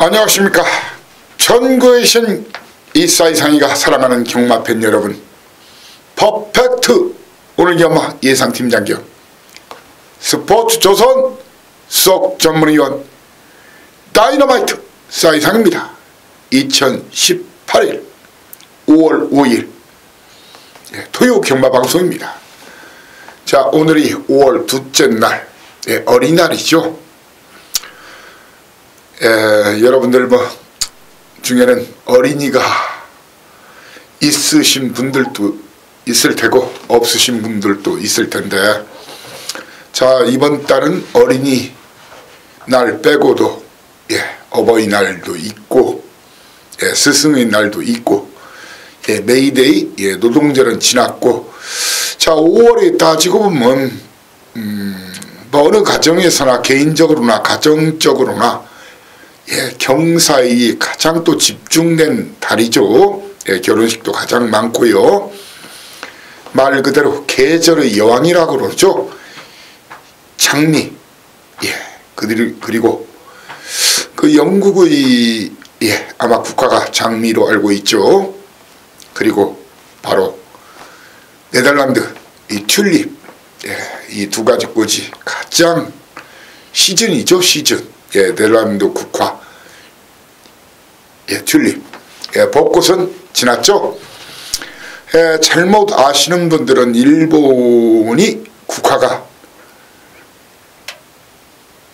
안녕하십니까. 전국에 계신 이사이상이가 사랑하는 경마팬 여러분, 퍼펙트 오늘 경마 예상팀장 겸 스포츠조선 수석 전문위원 다이너마이트 사이상입니다. 2018일 5월 5일 토요 경마방송입니다. 자, 오늘이 5월 둘째 날, 어린이날이죠. 여러분들 중에는 어린이가 있으신 분들도 있을 테고 없으신 분들도 있을 텐데, 자, 이번 달은 어린이날 빼고도 어버이날도 있고 스승의 날도 있고 메이데이 노동절은 지났고, 자, 5월에 따지고 보면 어느 가정에서나 개인적으로나 가정적으로나 경사에 가장 또 집중된 달이죠. 결혼식도 가장 많고요. 말 그대로 계절의 여왕이라고 그러죠. 장미. 그리고 그 영국의 아마 국화가 장미로 알고 있죠. 그리고 바로 네덜란드 이 튤립. 이 두 가지 꽃이 가장 시즌이죠. 시즌. 네덜란드 국화, 튤립, 벚꽃은 지났죠. 잘못 아시는 분들은 일본이 국화가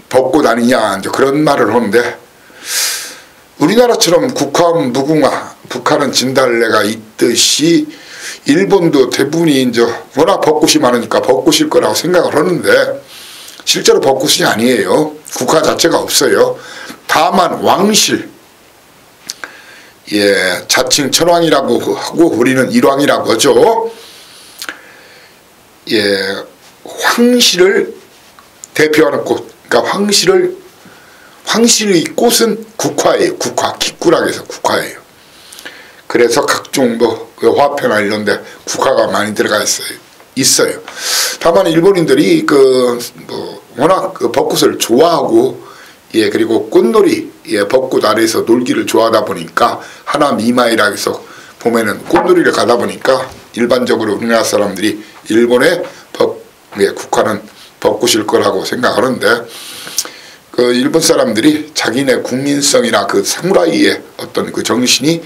벚꽃 아니냐 그런 말을 하는데, 우리나라처럼 국화는 무궁화, 북한은 진달래가 있듯이 일본도 대부분이 이제 워낙 벚꽃이 많으니까 벚꽃일 거라고 생각을 하는데, 실제로 벚꽃이 아니에요. 국화 자체가 없어요. 다만 왕실, 자칭 천왕이라고 하고 우리는 일왕이라고 하죠. 황실을 대표하는 꽃, 그러니까 황실의 꽃은 국화예요. 국화, 기꾸락에서 국화예요. 그래서 각종 화폐나 이런 데 국화가 많이 들어가 있어요. 다만 일본인들이 워낙 벚꽃을 좋아하고, 그리고 꽃놀이, 벚꽃 아래에서 놀기를 좋아하다 보니까 하나미마이라 해서 봄에는 꽃놀이를 가다 보니까 일반적으로 우리나라 사람들이 일본의 국화는 벚꽃일 거라고 생각하는데, 그 일본 사람들이 자기네 국민성이나 그 사무라이의 어떤 그 정신이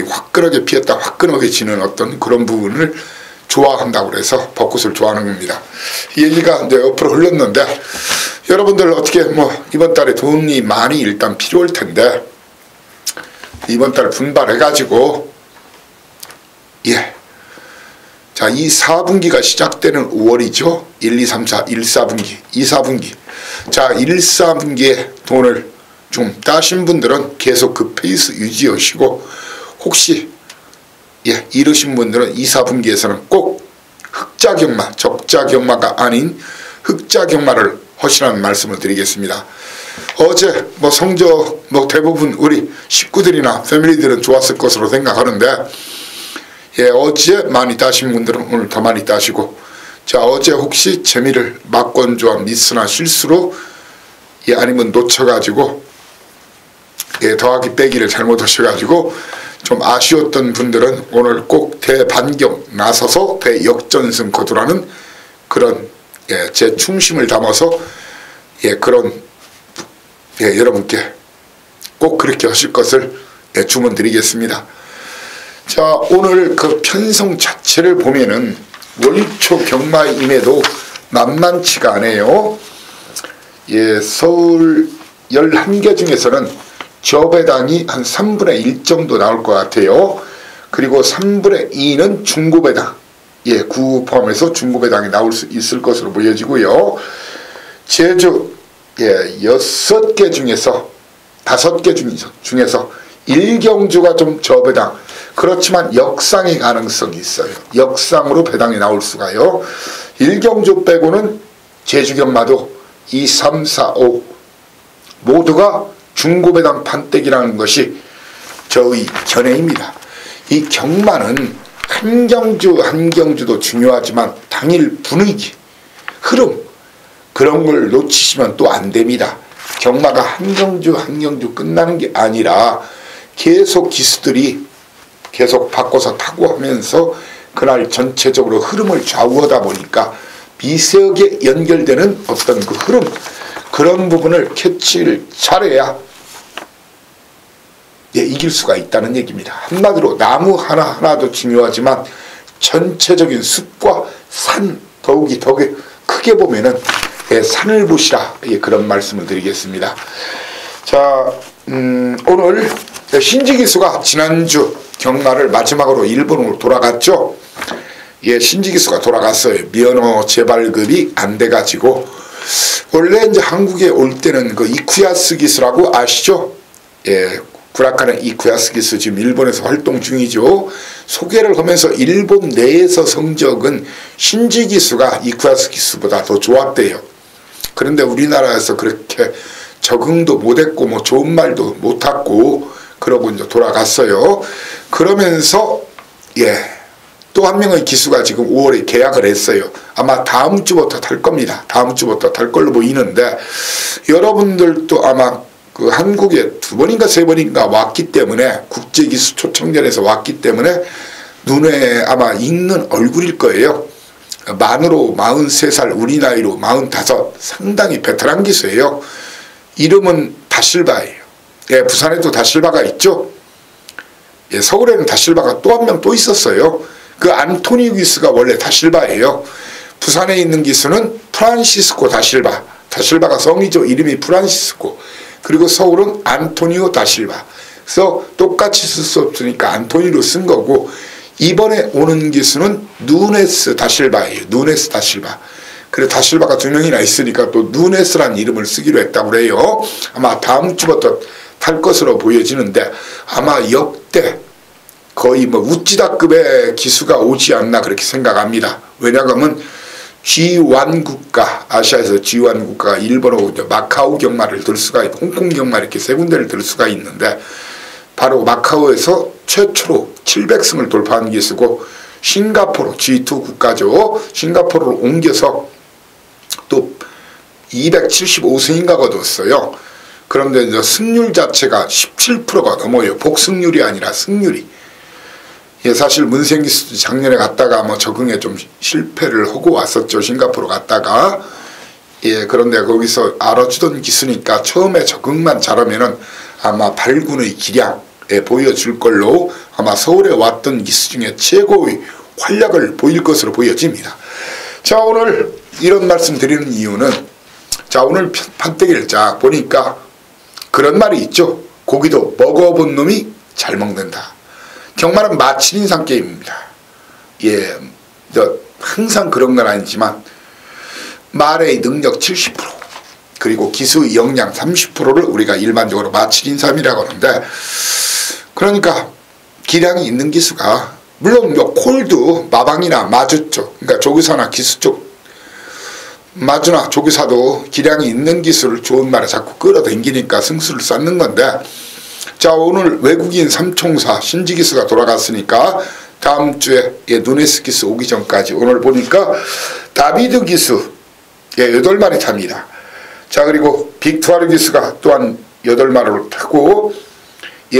화끈하게 피었다 화끈하게 지는 어떤 그런 부분을 좋아한다고 그래서 벚꽃을 좋아하는 겁니다. 이 얘기가 이제 옆으로 흘렀는데, 여러분들 어떻게 이번 달에 돈이 많이 일단 필요할 텐데, 이번 달 분발해가지고 자, 이 4분기가 시작되는 5월이죠. 1, 2, 3, 4, 1, 4분기, 2, 4분기. 자, 1, 4분기에 돈을 좀 따신 분들은 계속 그 페이스 유지하시고, 혹시 이러신 분들은 2, 4분기에서는 꼭 흑자경마, 적자경마가 아닌 흑자경마를 하시라는 말씀을 드리겠습니다. 어제 성적 대부분 우리 식구들이나 패밀리들은 좋았을 것으로 생각하는데, 어제 많이 따신 분들은 오늘 더 많이 따시고, 자, 어제 혹시 재미를 막건조한 미스나 실수로 아니면 놓쳐가지고 더하기 빼기를 잘못하셔가지고 좀 아쉬웠던 분들은 오늘 꼭 대반경 나서서 대역전승 거두라는 그런 제 충심을 담아서 그런 여러분께 꼭 그렇게 하실 것을 주문드리겠습니다. 자, 오늘 그 편성 자체를 보면은 월초 경마임에도 만만치가 않아요. 서울 11개 중에서는 저배당이 한 3분의 1 정도 나올 것 같아요. 그리고 3분의 2는 중고배당, 구 포함해서 중고배당이 나올 수 있을 것으로 보여지고요. 제주 6개 중에서 5개 중에서 일경주가 좀 저배당, 그렇지만 역상의 가능성이 있어요. 역상으로 배당이 나올 수가요. 일경주 빼고는 제주경마도 2, 3, 4, 5 모두가 중고배당 판때기라는 것이 저의 견해입니다. 이 경마는 한 경주도 중요하지만 당일 분위기, 흐름, 그런 걸 놓치시면 또 안 됩니다. 경마가 한 경주 끝나는 게 아니라 계속 기수들이 계속 바꿔서 타고 하면서 그날 전체적으로 흐름을 좌우하다 보니까 미세하게 연결되는 어떤 그 흐름, 그런 부분을 캐치를 잘해야 이길 수가 있다는 얘기입니다. 한마디로 나무 하나하나도 중요하지만 전체적인 숲과 산, 더욱이 더 크게 보면은 산을 보시라, 그런 말씀을 드리겠습니다. 자, 오늘 신지기수가 지난주 경마를 마지막으로 일본으로 돌아갔죠. 신지기수가 돌아갔어요. 면허 재발급이 안 돼가지고. 원래 이제 한국에 올 때는 그 이쿠야스 기수라고 아시죠? 구라카는 이쿠야스 기수 지금 일본에서 활동 중이죠. 소개를 하면서 일본 내에서 성적은 신지 기수가 이쿠야스 기수보다 더 좋았대요. 그런데 우리나라에서 그렇게 적응도 못했고 뭐 좋은 말도 못했고 그러고 이제 돌아갔어요. 그러면서 또 한 명의 기수가 지금 5월에 계약을 했어요. 아마 다음 주부터 탈 겁니다. 다음 주부터 탈 걸로 보이는데, 여러분들도 아마 그 한국에 2번인가 3번인가 왔기 때문에, 국제기수 초청전에서 왔기 때문에 눈에 아마 익는 얼굴일 거예요. 만으로 43살, 우리 나이로 45, 상당히 베테랑 기수예요. 이름은 다실바예요. 부산에도 다실바가 있죠. 서울에는 다실바가 또 한 명 또 있었어요. 그 안토니 기수가 원래 다실바예요. 부산에 있는 기수는 프란시스코 다실바. 다실바가 성이죠. 이름이 프란시스코. 그리고 서울은 안토니오 다실바. 그래서 똑같이 쓸 수 없으니까 안토니로 쓴 거고, 이번에 오는 기수는 누네스 다실바예요. 누네스 다실바. 그래 다실바가 2명이나 있으니까 또 누네스라는 이름을 쓰기로 했다고 그래요. 아마 다음 주부터 탈 것으로 보여지는데, 아마 역대 거의 뭐 우찌다급의 기수가 오지 않나 그렇게 생각합니다. 왜냐하면 G1 국가, 아시아에서 G1 국가가 일본하고 마카오 경마를 들 수가 있고 홍콩 경마 이렇게 3군데를 들 수가 있는데, 바로 마카오에서 최초로 700승을 돌파한 기수고, 싱가포르 G2 국가죠. 싱가포르로 옮겨서 또 275승인가 거뒀어요. 그런데 이제 승률 자체가 17%가 넘어요. 복승률이 아니라 승률이. 사실 문생기수도 작년에 갔다가 뭐 적응에 좀 실패를 하고 왔었죠. 싱가포르 갔다가. 그런데 거기서 알아주던 기수니까 처음에 적응만 잘하면은 아마 발군의 기량 보여줄 걸로, 아마 서울에 왔던 기수 중에 최고의 활약을 보일 것으로 보여집니다. 자, 오늘 이런 말씀 드리는 이유는, 자, 오늘 판때기를 쫙 보니까 그런 말이 있죠. 고기도 먹어본 놈이 잘 먹는다. 경마는 마칠인상 게임입니다. 항상 그런 건 아니지만 말의 능력 70%, 그리고 기수의 역량 30%를 우리가 일반적으로 마칠인삼이라고 하는데, 그러니까 기량이 있는 기수가, 물론 뭐 콜도 마방이나 마주 쪽, 그러니까 조교사나 기수 쪽 마주나 조교사도 기량이 있는 기수를 좋은 말에 자꾸 끌어당기니까 승수를 쌓는 건데, 자, 오늘 외국인 삼총사 신지기수가 돌아갔으니까 다음 주에 누네스 기수 오기 전까지 오늘 보니까 다비드 기수 8마리 탑니다. 자, 그리고 빅투아르 기수가 또한 8마리를 타고,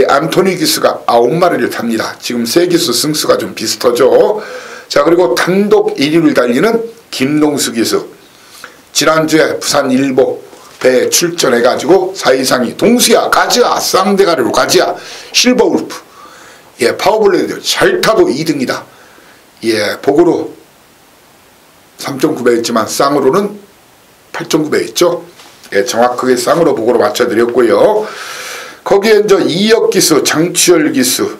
안토니 기수가 9마리를 탑니다. 지금 3기수 승수가 좀 비슷하죠. 자, 그리고 단독 1위를 달리는 김동수 기수. 지난주에 부산 일보 배에 출전해가지고 사이상이 동수야 가지야 쌍대가리로 가지야 실버울프, 파워블레드 잘 타도 2등이다. 복으로 3.9배였지만 쌍으로는 8.9배였죠. 정확하게 쌍으로 복으로 맞춰드렸고요. 거기에 이제 이혁 기수, 장추열 기수,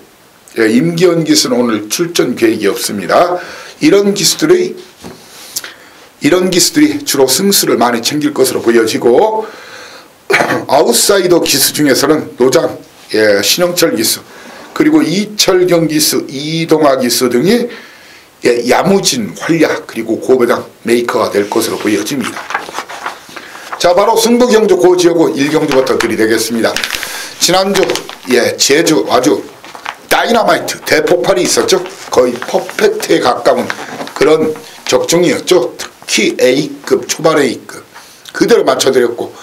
임기현 기수는 오늘 출전 계획이 없습니다. 이런 기수들이 주로 승수를 많이 챙길 것으로 보여지고, 아웃사이더 기수 중에서는 노장, 신영철 기수, 그리고 이철경 기수, 이동아 기수 등이 야무진 활약, 그리고 고배당 메이커가 될 것으로 보여집니다. 자, 바로 승부경주 고지하고 1경주부터 들이대겠습니다. 지난주 제주 아주 다이너마이트 대폭발이 있었죠. 거의 퍼펙트에 가까운 그런 적중이었죠. 특히 A급, 초반 A급 그대로 맞춰드렸고,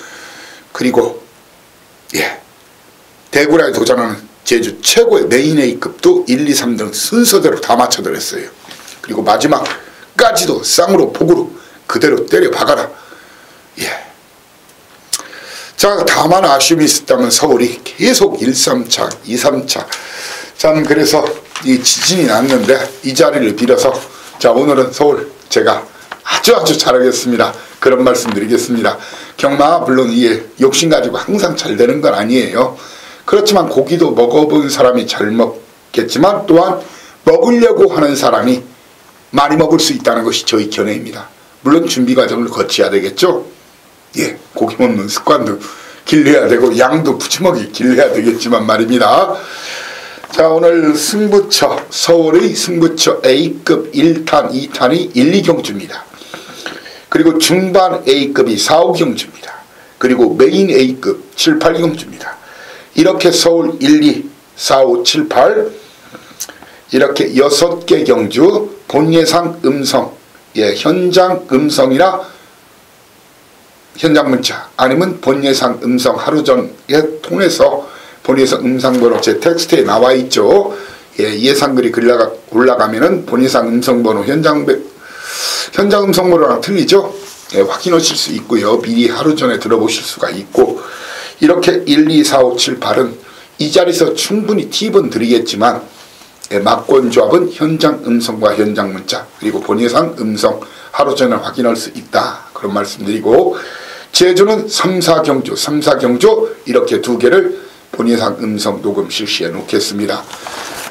그리고 대구라에 도전하는 제주 최고의 메인 A급도 1, 2, 3등 순서대로 다 맞춰드렸어요. 그리고 마지막까지도 쌍으로 폭으로 그대로 때려 박아라. 자, 다만 아쉬움이 있었다면 서울이 계속 1, 3차, 2, 3차. 참, 그래서 이 지진이 났는데 이 자리를 빌어서 자, 오늘은 서울 제가 아주 잘하겠습니다. 그런 말씀 드리겠습니다. 경마 물론 이게 욕심 가지고 항상 잘 되는 건 아니에요. 그렇지만 고기도 먹어본 사람이 잘 먹겠지만 또한 먹으려고 하는 사람이 많이 먹을 수 있다는 것이 저희 견해입니다. 물론 준비 과정을 거쳐야 되겠죠. 고기 먹는 습관도 길러야 되고 양도 푸짐하게 길러야 되겠지만 말입니다. 자, 오늘 승부처, 서울의 승부처 A급 1탄, 2탄이 1, 2경주입니다. 그리고 중반 A급이 4, 5경주입니다. 그리고 메인 A급 7, 8경주입니다. 이렇게 서울 1, 2, 4, 5, 7, 8 이렇게 6개 경주 본예상 음성, 현장 음성이나 현장 문자 아니면 본예상 음성 하루 전에 통해서 본예상 음성번호 제 텍스트에 나와 있죠. 예상글이 올라가면은 본예상 음성번호 현장 음성번호랑 틀리죠. 확인하실 수 있고요. 미리 하루 전에 들어보실 수가 있고 이렇게 1, 2, 4, 5, 7, 8은 이 자리에서 충분히 팁은 드리겠지만 막권 조합은 현장 음성과 현장 문자 그리고 본예상 음성 하루 전에 확인할 수 있다. 그런 말씀드리고 제주는 3, 4경주 이렇게 두 개를 본예상 음성 녹음 실시해 놓겠습니다.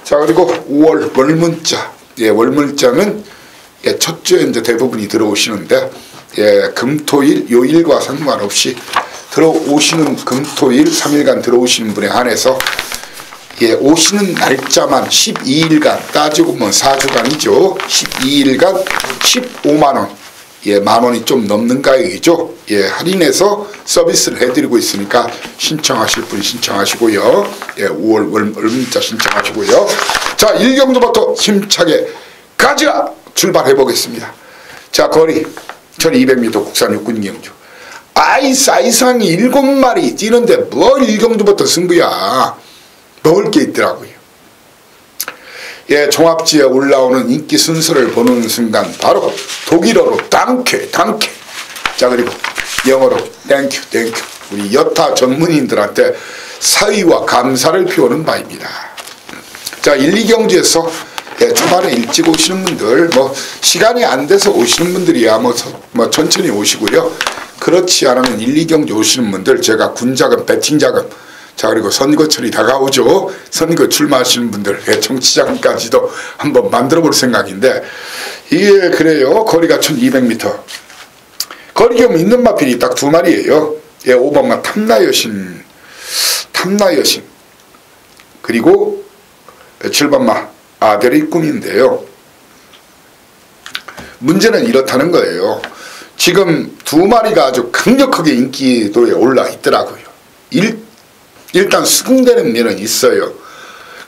자, 그리고 5월 월문자. 월문자는 첫 주에 이제 대부분이 들어오시는데 금토일 요일과 상관없이 들어오시는 금토일 3일간 들어오시는 분에 한해서 오시는 날짜만 12일간 따지고 보면 4주간이죠. 12일간 15만원 만원이 좀 넘는 가격이죠. 할인해서 서비스를 해드리고 있으니까 신청하실 분 신청하시고요. 5월 월문자 신청하시고요. 자, 1경주부터 힘차게 가자! 출발해 보겠습니다. 자, 거리 1200m 국산 육군 경주. 사이상이 7마리 뛰는데 뭘 1경주부터 승부야. 먹을 게 있더라고요. 종합지에 올라오는 인기 순서를 보는 순간 바로 독일어로 당쾌. 자, 그리고 영어로 땡큐. 우리 여타 전문인들한테 사의와 감사를 표하는 바입니다. 자, 1, 2경주에서 초반에 일찍 오시는 분들 시간이 안 돼서 오시는 분들이야 천천히 오시고요. 그렇지 않으면 1, 2경주 오시는 분들 제가 군자금, 배팅자금 자, 그리고 선거철이 다가오죠. 선거 출마하시는 분들 정치자금까지도 한번 만들어 볼 생각인데 이게 그래요. 거리가 1200m 거리겸 있는 마필이 딱 2마리예요. 5번마 탐나여신 그리고 7번마 아들의 꿈인데요. 문제는 이렇다는 거예요. 지금 2마리가 아주 강력하게 인기도에 올라 있더라고요. 일단 수긍되는 면은 있어요.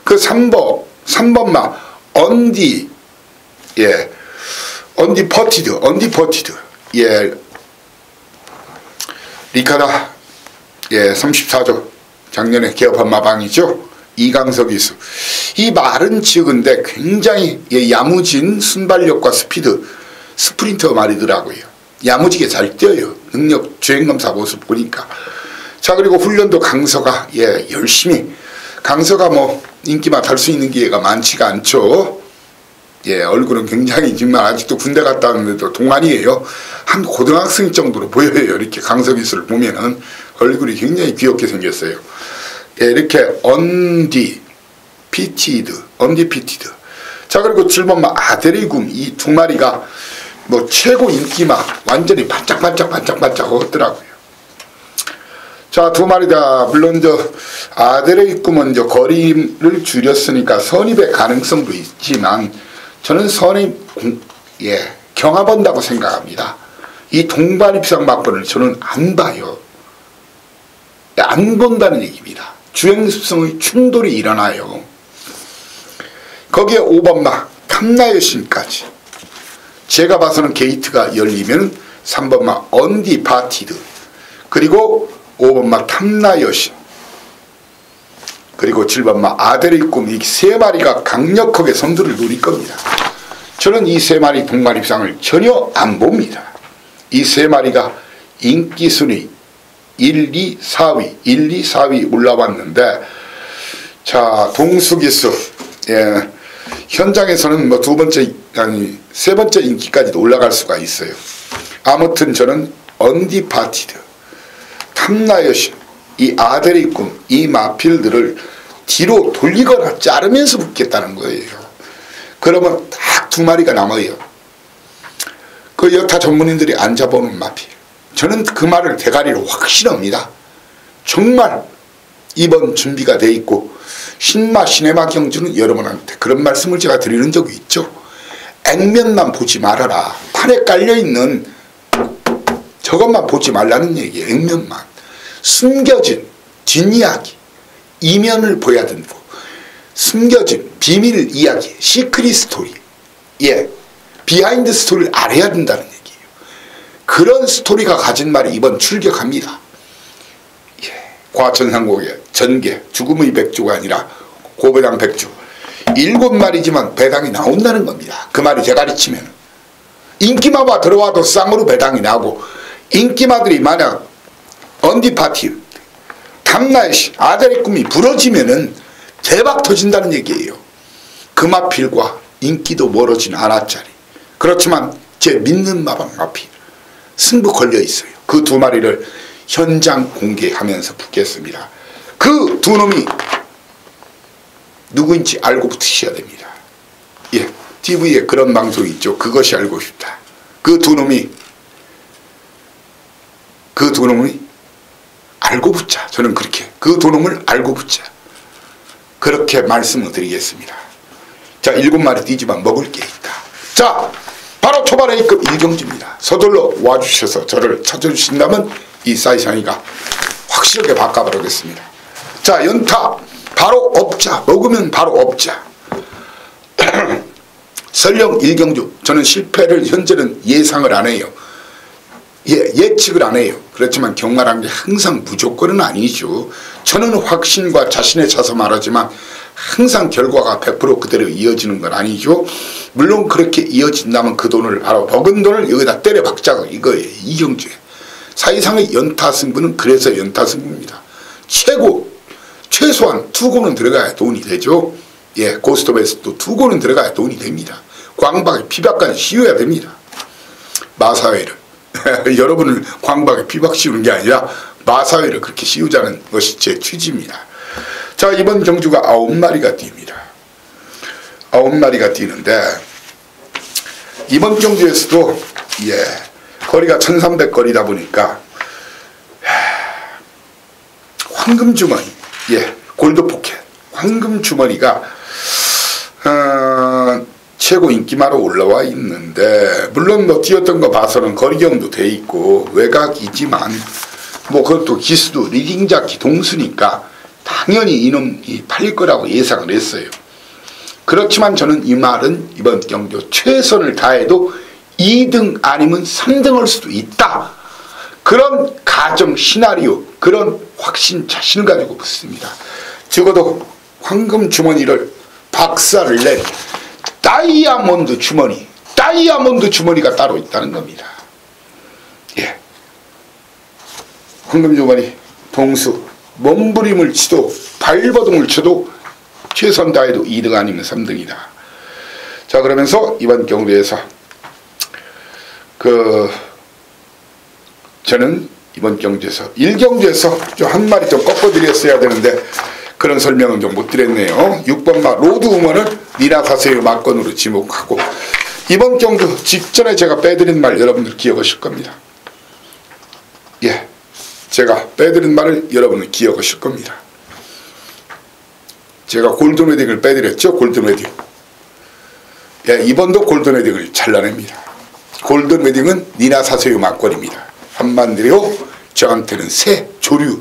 그 3번마 언디 퍼티드 리카다 34조 작년에 개업한 마방이죠. 이강석 기수. 이 말은 지은데 굉장히 야무진 순발력과 스프린터 말이더라고요. 야무지게 잘 뛰어요. 능력 주행검사 모습 보니까. 자, 그리고 훈련도 강서가 열심히 강서가 인기만 달 수 있는 기회가 많지가 않죠. 얼굴은 굉장히 정말 아직도 군대 갔다 왔는데도 동안이에요. 한 고등학생 정도로 보여요. 이렇게 강서 기수를 보면은 얼굴이 굉장히 귀엽게 생겼어요. 이렇게 언디피티드. 자, 그리고 7번마 아델의 굼. 이 2마리가 최고 인기마 완전히 반짝반짝 하더라고요. 자, 2마리 다 물론 아델의 꿈은 거리를 줄였으니까 선입의 가능성도 있지만 저는 선입 경합한다고 생각합니다. 이 동반 입상 막번을 저는 안 봐요. 안 본다는 얘기입니다. 주행습성의 충돌이 일어나요. 거기에 5번마 탐나여신까지 제가 봐서는 게이트가 열리면 3번마 언디파티드 그리고 5번마 탐나 여신, 그리고 7번마 아델의 꿈, 이 세 마리가 강력하게 선두를 노릴 겁니다. 저는 이 세 마리 동반입상을 전혀 안 봅니다. 이 세 마리가 인기 순위 1, 2, 4위, 1, 2, 4위 올라왔는데, 자, 동수기수, 예, 현장에서는 뭐 세 번째 인기까지도 올라갈 수가 있어요. 아무튼 저는 언디파티드, 탐나 여신, 이 아델의 꿈, 이 마필들을 뒤로 돌리거나 자르면서 붙겠다는 거예요. 그러면 딱 두 마리가 남아요. 그 여타 전문인들이 안 잡아오는 마필. 저는 그 말을 대가리로 확신합니다. 정말 이번 준비가 돼 있고, 신마 시네마 경주는 여러분한테 그런 말씀을 제가 드리는 적이 있죠. 액면만 보지 말아라. 판에 깔려있는 저것만 보지 말라는 얘기예요. 액면만. 숨겨진 뒷이야기, 이면을 보여야 된다고. 숨겨진 비밀 이야기, 시크릿 스토리, 예, 비하인드 스토리를 알아야 된다는 얘기예요. 그런 스토리가 가진 말이 이번 출격합니다. 예, 과천상곡의 전개, 죽음의 백주가 아니라 고배당 백주, 7마리지만 배당이 나온다는 겁니다. 그 말이 대가리 치면 인기마가 들어와도 쌍으로 배당이 나고, 인기마들이 만약 언디파티, 탐나의 신, 아델의 꿈이 부러지면은 대박 터진다는 얘기예요. 그 마필과 인기도 멀어진 아나짜리. 그렇지만 제 믿는 마필 승부 걸려 있어요. 그 두 마리를 현장 공개하면서 붙겠습니다. 그 두 놈이 누구인지 알고 붙으셔야 됩니다. 예, TV에 그런 방송이 있죠. 그것이 알고 싶다. 그 두 놈이 알고 붙자. 저는 그렇게 그 두 놈을 알고 붙자. 그렇게 말씀을 드리겠습니다. 자, 7마리 뛰지만 먹을 게 있다. 자, 바로 초반 A급 일경주입니다. 서둘러 와주셔서 저를 찾아주신다면 이 사이상이가 확실하게 바꿔버리겠습니다. 자, 연타 바로 업자, 먹으면 바로 업자. 설령 일경주, 저는 실패를 현재는 예상을 안 해요. 예측을 안 해요. 그렇지만 경마라는 게 항상 무조건은 아니죠. 저는 확신과 자신에 차서 말하지만 항상 결과가 100% 그대로 이어지는 건 아니죠. 물론 그렇게 이어진다면 그 돈을, 바로 먹은 돈을 여기다 때려 박자가 이거예요. 이경주에 사이상의 연타 승부는 그래서 연타 승부입니다. 최소한 투고는 들어가야 돈이 되죠. 예, 고스톱에서도 투고는 들어가야 돈이 됩니다. 광박에 피박까지 씌워야 됩니다. 마사회를 여러분을 광박에 피박 씌우는 게 아니라 마사회를 그렇게 씌우자는 것이 제 취지입니다. 자, 이번 경주가 9마리가 뜁니다. 9마리가 뛰는데, 이번 경주에서도 예, 거리가 1300거리다 보니까 황금주머니, 예, 골드포켓 황금주머니가 최고 인기마로 올라와 있는데, 물론 뭐 뛰었던 거 봐서는 거리경도 돼 있고 외곽이지만 뭐 그것도 기수도 리딩잡기 동수니까 당연히 이놈이 팔릴 거라고 예상을 했어요. 그렇지만 저는 이 말은 이번 경주 최선을 다해도 2등 아니면 3등 할 수도 있다. 그런 가정 시나리오, 그런 확신, 자신을 가지고 붙습니다. 적어도 황금 주머니를 박살을 낸 다이아몬드 주머니가 따로 있다는 겁니다. 예, 황금 주머니, 동수, 몸부림을 치도 발버둥을 쳐도 최선 다해도 2등 아니면 3등이다. 자, 그러면서 이번 경주에서 저는 이번 경주에서 1경주에서 좀 한 마리 좀 꺾어드렸어야 되는데 그런 설명은 좀 못 드렸네요. 6번마 로드우먼을 니나사세의 막건으로 지목하고, 이번 경주 직전에 제가 빼드린 말 여러분들 기억하실 겁니다. 예, 제가 빼드린 말을 여러분은 기억하실 겁니다. 제가 골든웨딩을 빼드렸죠. 골든웨딩. 예, 이번도 골든웨딩을 잘라냅니다. 골든웨딩은 니나사세의 막건입니다. 한마디로 저한테는 새 조류.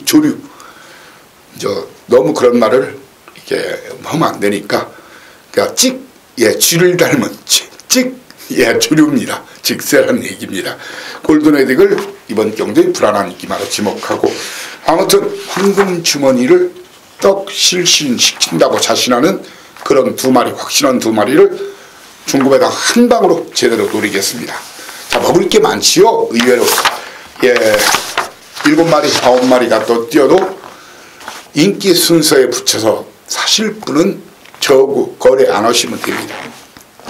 너무 그런 말을 이렇게 하면 안 되니까, 그러니까 쥐를 닮은 예, 주류입니다. 직세라는 얘기입니다. 골든웨딩을 이번 경주에 불안한 인기마로 지목하고, 아무튼 황금 주머니를 떡 실신시킨다고 자신하는 그런 두 마리, 확신한 두 마리를 중급에다 한 방으로 제대로 노리겠습니다. 자, 먹을 게 많지요. 의외로 7마리, 9마리가 또 뛰어도 인기 순서에 붙여서 사실 분은 저구 거래 안 하시면 됩니다.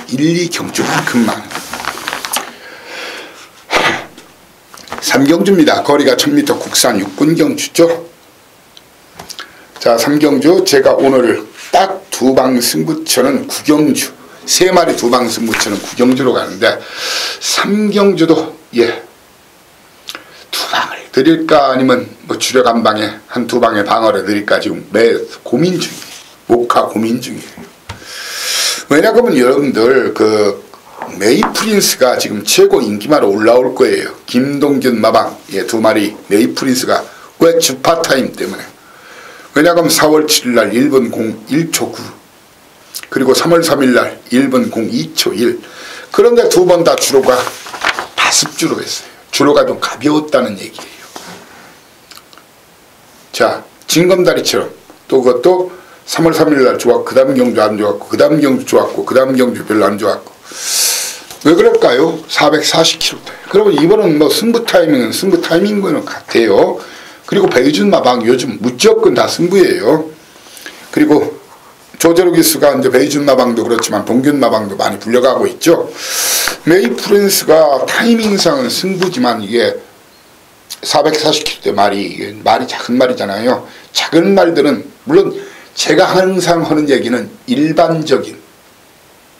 1, 2경주만큼만. 3경주입니다. 거리가 1000m 국산 육군경주죠. 자, 3경주 제가 오늘 딱 두 방 승부처는 9경주, 3마리 두 방 승부처는 9경주로 가는데 3경주도 두 방을 드릴까 아니면 뭐 주력 한 방에 한 두 방에 방어를 드릴까 지금 매 고민 중이에요. 목화 고민 중이에요. 왜냐하면 여러분들 그 메이프린스가 지금 최고 인기마로 올라올 거예요. 김동균 마방 두 마리 메이프린스가 왜 주파타임 때문에. 왜냐하면 4월 7일날 1분 01초 9 그리고 3월 3일날 1분 02초 1 그런데 두 번 다 주로가 다습주로 했어요. 주로가 좀 가벼웠다는 얘기예요. 자, 징검다리처럼 또 그것도 3월 3일날 좋았고 그 다음 경주 안 좋았고 그 다음 경주 좋았고 그 다음 경주 별로 안 좋았고 왜 그럴까요? 440km. 그러면 이번은 뭐 승부 타이밍은 승부 타이밍과는 같아요. 그리고 배유준 마방 요즘 무조건 다 승부예요. 그리고 조재로 기수가 이제 배유준 마방도 그렇지만 동균 마방도 많이 불려가고 있죠. 메이프린스가 타이밍상은 승부지만 이게 440km 말이 작은 말이잖아요. 작은 말들은 물론 제가 항상 하는 얘기는 일반적인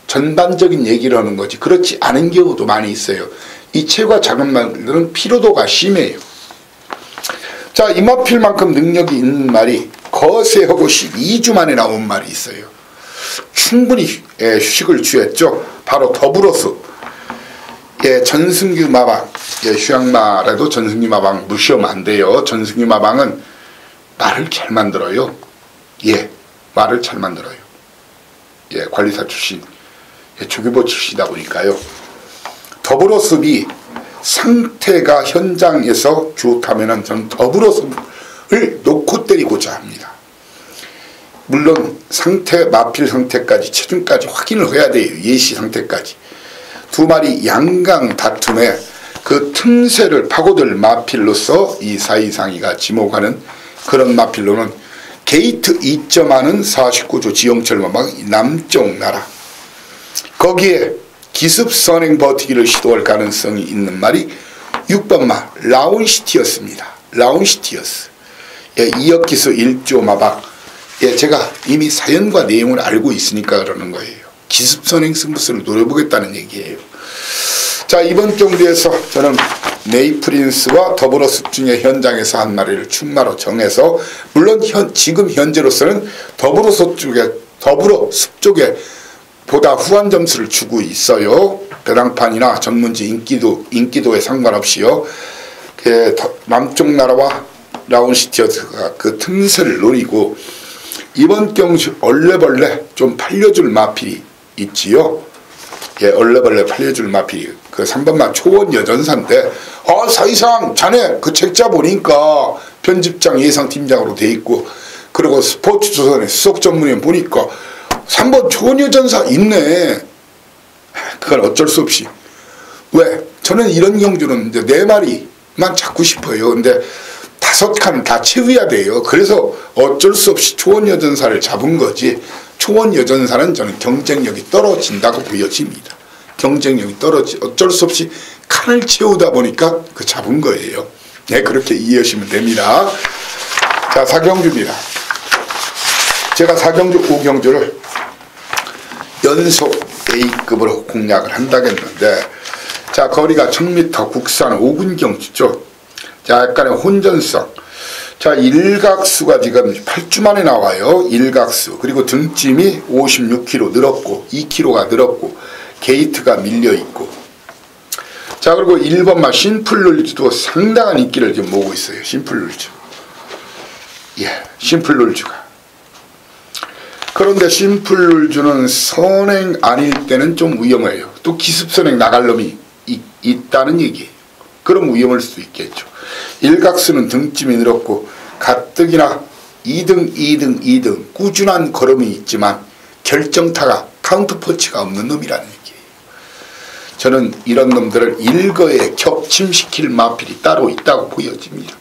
전반적인 얘기를 하는 거지 그렇지 않은 경우도 많이 있어요. 이 체가 작은 말들은 피로도가 심해요. 자, 이마필만큼 능력이 있는 말이 거세하고 12주 만에 나온 말이 있어요. 충분히 휴식을 취했죠. 바로 더불어서 전승규 마방 휴양마라도 전승규 마방 무시하면 안 돼요. 전승규 마방은 말을 잘 만들어요. 말을 잘 만들어요. 관리사 출신 조교보 출신이다 보니까요. 더불어습이 상태가 현장에서 좋다면은 저는 더불어습을 놓고 때리고자 합니다. 물론 상태, 마필 상태까지 체중까지 확인을 해야 돼요. 예시 상태까지. 두 마리 양강 다툼에 그 틈새를 파고들 마필로서 이 사이상이가 지목하는 그런 마필로는 게이트 2.5는 49조 지영철 마방 남쪽 나라. 거기에 기습 선행 버티기를 시도할 가능성이 있는 말이 6번마 라운시티였습니다. 라운시티였어. 이역기수 1조 마방. 제가 이미 사연과 내용을 알고 있으니까 그러는 거예요. 기습 선행 승부수를 노려보겠다는 얘기예요. 자, 이번 경기에서 저는 메이프린스와 더불어습 중에 현장에서 한 마리를 충마로 정해서 물론 지금 현재로서는 더불어습 쪽에 보다 후한 점수를 주고 있어요. 배당판이나 전문지 인기도에 상관없이요. 남쪽 나라와 라운시티어스가 그 틈새를 노리고 이번 경주 얼레벌레 좀 팔려줄 마필이 있지요. 얼레벌레 팔려줄 마필이 그 3번마 초원 여전사인데 사이상 자네 그 책자 보니까 편집장 예상팀장으로 돼 있고 그리고 스포츠조선의 수석 전문위원 보니까 3번 초원여전사 있네. 그건 어쩔 수 없이. 왜? 저는 이런 경주는 이제 4마리만 잡고 싶어요. 근데 5칸 다 채워야 돼요. 그래서 어쩔 수 없이 초원여전사를 잡은 거지. 초원여전사는 저는 경쟁력이 떨어진다고 보여집니다. 경쟁력이 어쩔 수 없이 칸을 채우다 보니까 그 잡은 거예요. 그렇게 이해하시면 됩니다. 자, 4경주입니다. 제가 4경주, 5경주를 연속 A급으로 공략을 한다겠는데, 자, 거리가 1000m 국산 5군 경주죠. 자, 약간의 혼전성. 자, 일각수가 지금 8주 만에 나와요. 일각수. 그리고 등짐이 56kg 늘었고, 2kg가 늘었고, 게이트가 밀려있고. 자, 그리고 1번마 심플룰즈도 상당한 인기를 지금 모으고 있어요. 심플룰즈. 심플룰즈가. 그런데 심플을 주는 선행 아닐 때는 좀 위험해요. 또 기습선행 나갈 놈이 있다는 얘기예요. 그럼 위험할 수도 있겠죠. 일각수는 등짐이 늘었고 가뜩이나 2등 2등 2등 꾸준한 걸음이 있지만 결정타가 카운터펀치가 없는 놈이라는 얘기예요. 저는 이런 놈들을 일거에 격침시킬 마필이 따로 있다고 보여집니다.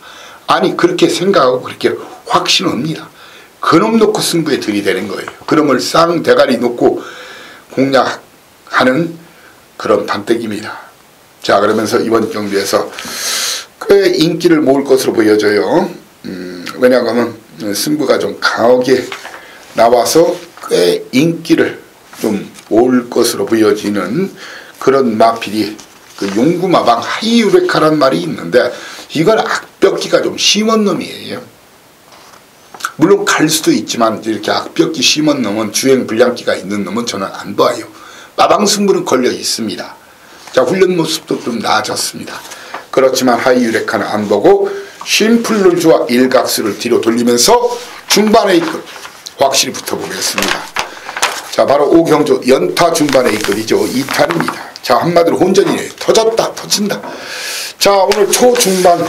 아니 그렇게 생각하고 그렇게 확신합니다. 그놈 놓고 승부에 들이대는 거예요. 그놈을 쌍대가리 놓고 공략하는 그런 판때기입니다. 자, 그러면서 이번 경기에서 꽤 인기를 모을 것으로 보여져요. 왜냐하면 승부가 좀 강하게 나와서 꽤 인기를 좀 모을 것으로 보여지는 그런 마필이 그 용구마방 하이유레카란 말이 있는데 이건 악벽기가 좀 심한 놈이에요. 물론 갈 수도 있지만 이렇게 악벽기 심한 놈은 주행 불량기가 있는 놈은 저는 안 봐요. 마방 승부는 걸려 있습니다. 자, 훈련 모습도 좀 나아졌습니다. 그렇지만 하이유레카는 안 보고 심플룰주와 일각수를 뒤로 돌리면서 중반에 이끌 확실히 붙어보겠습니다. 자, 바로 오경주 연타 중반에 이끌이죠. 2탄입니다. 자, 한마디로 혼전이네. 터졌다 터진다. 자, 오늘 초중반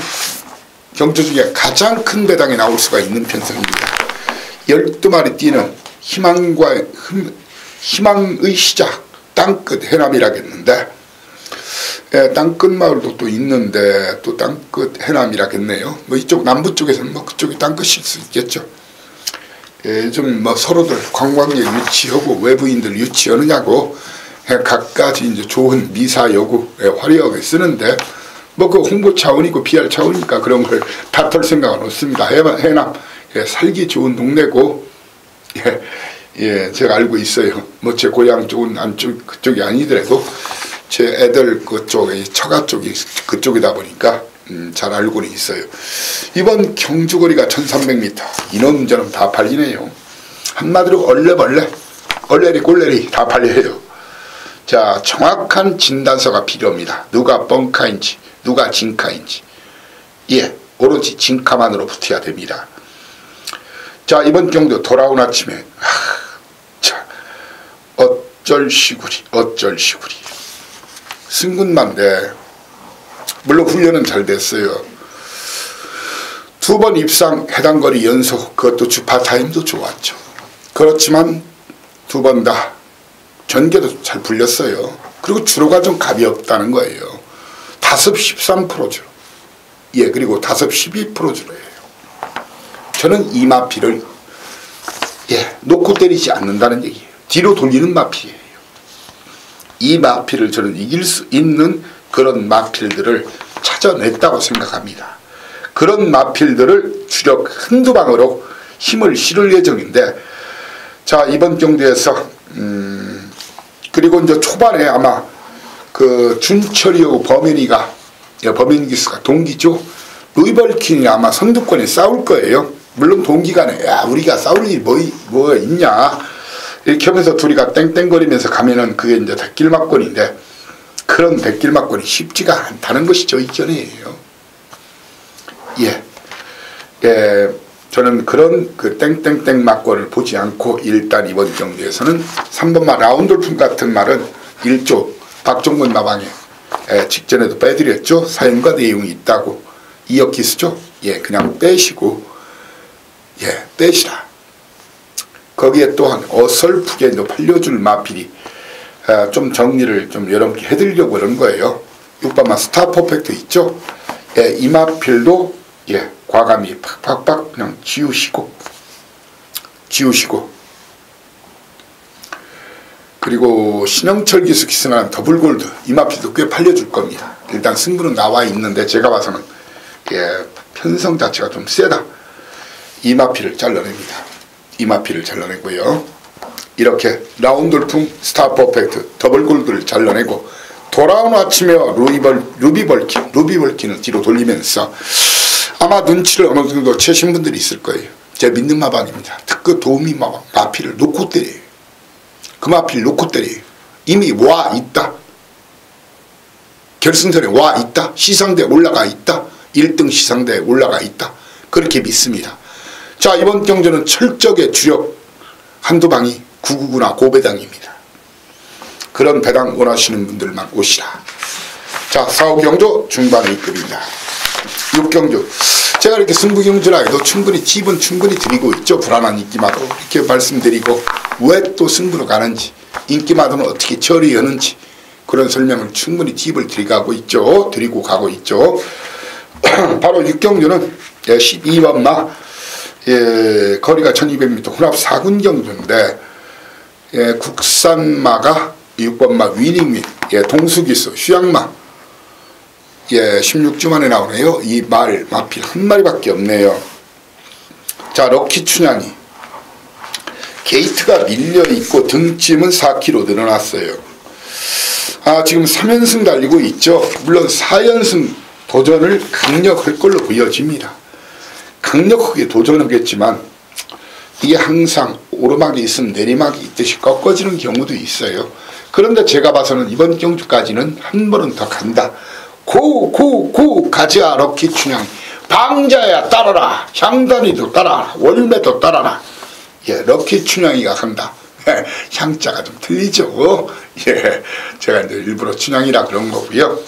경주 중에 가장 큰 배당이 나올 수가 있는 편성입니다. 12마리 뛰는 희망의 시작 땅끝 해남이라겠는데, 땅끝 마을도 또 있는데 또 땅끝 해남이라겠네요. 뭐 이쪽 남부 쪽에서는 뭐 그쪽이 땅끝일 수 있겠죠. 요즘 뭐 서로들 관광객 유치하고 외부인들 유치하느냐고 각가지 이제 좋은 미사 여구 화려하게 쓰는데 뭐 그 홍보 차원이고 PR 차원이니까 그런 걸 다툴 생각은 없습니다. 해남 살기 좋은 동네고 제가 알고 있어요. 뭐 제 고향 쪽은 안쪽 그쪽이 아니더라도 제 애들 그쪽에 처가 쪽이 그쪽이다 보니까 잘 알고는 있어요. 이번 경주거리가 1300m 이놈저놈 다 팔리네요. 한마디로 얼레리 꼴레리 다 팔려요. 자, 정확한 진단서가 필요합니다. 누가 뻥카인지 누가 진카인지. 오로지 진카만으로 붙어야 됩니다. 자, 이번 경주 돌아온 아침에 자, 어쩔 시구리 승군만데 물론 훈련은 잘 됐어요. 2번 입상 해당 거리 연속, 그것도 주파 타임도 좋았죠. 그렇지만 2번 다 전개도 잘 불렸어요. 그리고 주로가 좀 가볍다는 거예요. 5 13%죠. 그리고 5 12%주로예요. 저는 이 마피를 놓고 때리지 않는다는 얘기예요. 뒤로 돌리는 마피예요. 이 마필을 저는 이길 수 있는 그런 마필들을 찾아냈다고 생각합니다. 그런 마필들을 주력 한두 방으로 힘을 실을 예정인데, 자, 이번 경기에서 그리고 이제 초반에 아마 그 준철이하고 범인기수가 동기죠. 루이벌킨이 아마 선두권에 싸울 거예요. 물론 동기간에 우리가 싸울 일이 뭐 있냐 이렇게 하면서 둘이가 땡땡거리면서 가면은 그게 이제 백길막권인데, 그런 백길막권이 쉽지가 않다는 것이죠. 이전이에요. 저는 그런 그 땡땡땡 막권을 보지 않고 일단 이번 경기에서는 3번마 라운돌품 같은 말은 1조 박종근 마방에 직전에도 빼드렸죠. 사연과 내용이 있다고. 이역기수죠. 그냥 빼시고 빼시라. 거기에 또한 어설프게 팔려줄 마필이 좀 정리를 좀 여러분께 해드리려고 그런 거예요. 6번마 스타 퍼펙트 있죠. 이 마필도 과감히 팍팍팍 그냥 지우시고 그리고 신영철 기수 기스나는 더블골드 이 마필도 꽤 팔려줄 겁니다. 일단 승부는 나와 있는데 제가 봐서는 편성 자체가 좀 세다. 이 마필을 잘라냅니다. 이 마필을 잘라내고요. 이렇게 라운돌풍 스타 퍼펙트 더블골드를 잘라내고 돌아온 아침에 루비벌킨을 뒤로 돌리면서 아마 눈치를 어느 정도 채신 분들이 있을 거예요. 제 믿는 마방입니다. 특급 도우미 마방 마필을 놓고 때려요. 그 마필 놓고 때려요. 이미 와 있다. 결승선에 와 있다. 시상대에 올라가 있다. 1등 시상대에 올라가 있다. 그렇게 믿습니다. 자, 이번 경주는 철저하게 주력 한두 방이 999나 고배당입니다. 그런 배당 원하시는 분들만 오시라. 자, 4, 5경주 중반 A급입니다. 6경주 제가 이렇게 승부경주라 해도 충분히 팁은 충분히 드리고 있죠. 불안한 인기마도 이렇게 말씀드리고 왜 또 승부로 가는지 인기마도는 어떻게 처리하는지 그런 설명을 충분히 팁을 드리고 가고 있죠. 바로 6경주는 12번 마 거리가 1200m 혼합 4군 경주인데 국산마가 6번 마 위닝윈 동수기수 휴양마 16주 만에 나오네요. 이 마필 한 마리밖에 없네요. 자, 럭키 춘향이 게이트가 밀려있고 등짐은 4kg 늘어났어요. 지금 3연승 달리고 있죠. 물론 4연승 도전을 강력할 걸로 보여집니다. 강력하게 도전하겠지만 이게 항상 오르막이 있으면 내리막이 있듯이 꺾어지는 경우도 있어요. 그런데 제가 봐서는 이번 경주까지는 한 번은 더 간다. 고 가자 럭키 춘향 방자야 따라라 향단이도 따라라 월매도 따라라. 럭키 춘향이가 간다. 향자가 좀 틀리죠. 제가 이제 일부러 춘향이라 그런 거고요.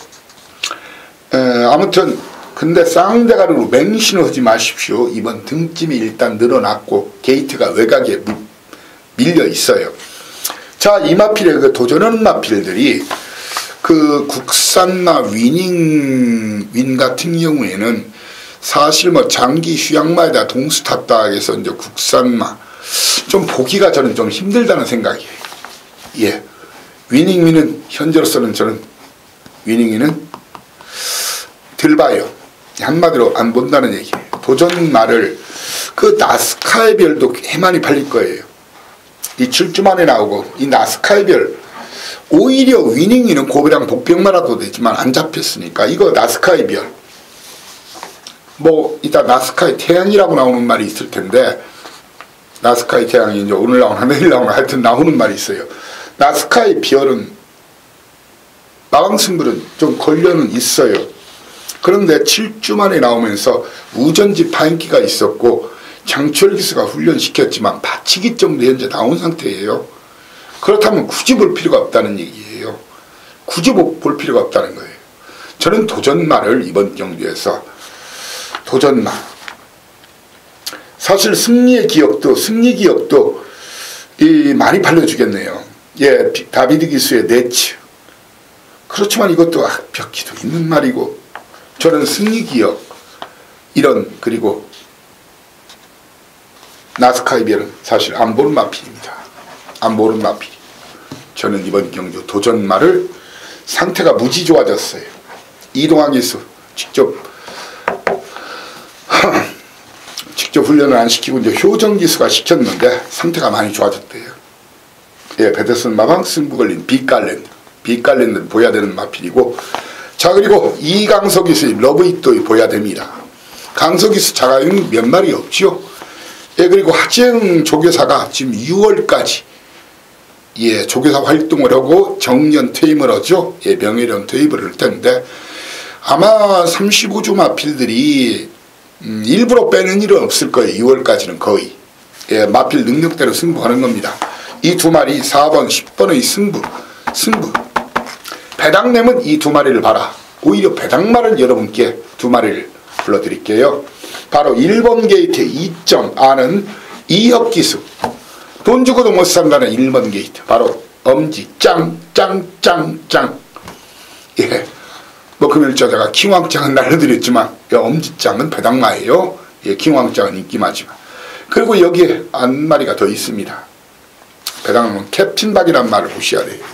아무튼 근데 쌍대가리로 맹신하지 마십시오. 이번 등짐이 일단 늘어났고 게이트가 외곽에 밀려 있어요. 자, 이 마필의 그 도전하는 마필들이 그 국산마 윈 같은 경우에는 사실 뭐 장기 휴양마에다 동수 탔다 해서 이제 국산마 좀 보기가 저는 좀 힘들다는 생각이에요. 위닝윈은 현재로서는 저는 위닝윈은 덜 봐요. 한마디로 안 본다는 얘기예요. 도전마를 그 나스카의 별도 꽤 많이 팔릴 거예요. 이 7주 만에 나오고 이 나스카의 별 오히려 위닝위는 고배랑 복병마라도 되지만 안 잡혔으니까 이거 나스카의 별 뭐 이따 나스카의 태양이라고 나오는 말이 있을 텐데 나스카의 태양이 이제 오늘 나오나 내일 나오나 하여튼 나오는 말이 있어요. 나스카의 별은 마방승부는 좀 권련은 있어요. 그런데 7주 만에 나오면서 우전지 파인기가 있었고 장철기수가 훈련시켰지만 받치기 정도 현재 나온 상태예요. 그렇다면 굳이 볼 필요가 없다는 얘기예요. 굳이 볼 필요가 없다는 거예요. 저는 도전마를 이번 경주에서 도전마 사실 승리 기억도 많이 팔려주겠네요. 다비드 기수의 네츠 그렇지만 이것도 벽기도 있는 말이고 저는 승리 기억 이런 그리고 나스카의 별은 사실 안 보는 마필입니다. 안 보는 마필. 저는 이번 경주 도전마를 상태가 무지 좋아졌어요. 이동환 기수 직접 훈련을 안 시키고 이제 효정 기수가 시켰는데 상태가 많이 좋아졌대요. 베데슨 마방 승부 걸린 빅갈랜드 보여야 되는 마필이고 자 그리고 이강석 기수의 러브잇도 보여야 됩니다. 강석 기수 자가용이 몇 마리 없죠. 그리고 하재영 조교사가 지금 6월까지 조교사 활동을 하고 정년 퇴임을 하죠. 명예련 퇴임을 할 텐데 아마 35주 마필들이 일부러 빼는 일은 없을 거예요. 6월까지는 거의 마필 능력대로 승부하는 겁니다. 이 두 마리 4번 10번의 승부 배당내면 이 두 마리를 봐라. 오히려 배당마를 여러분께 두 마리를 불러드릴게요. 바로 1번 게이트 2점 아는 이혁기수 돈 주고도 못 산다는 1번 게이트 바로 엄지 짱짱짱짱 뭐 금요일자 제가 킹왕짱은 날려드렸지만 엄지짱은 배당마예요. 킹왕짱은 인기마지만 그리고 여기에 한 마리가 더 있습니다. 배당은 캡틴박이란 말을 보셔야 돼요.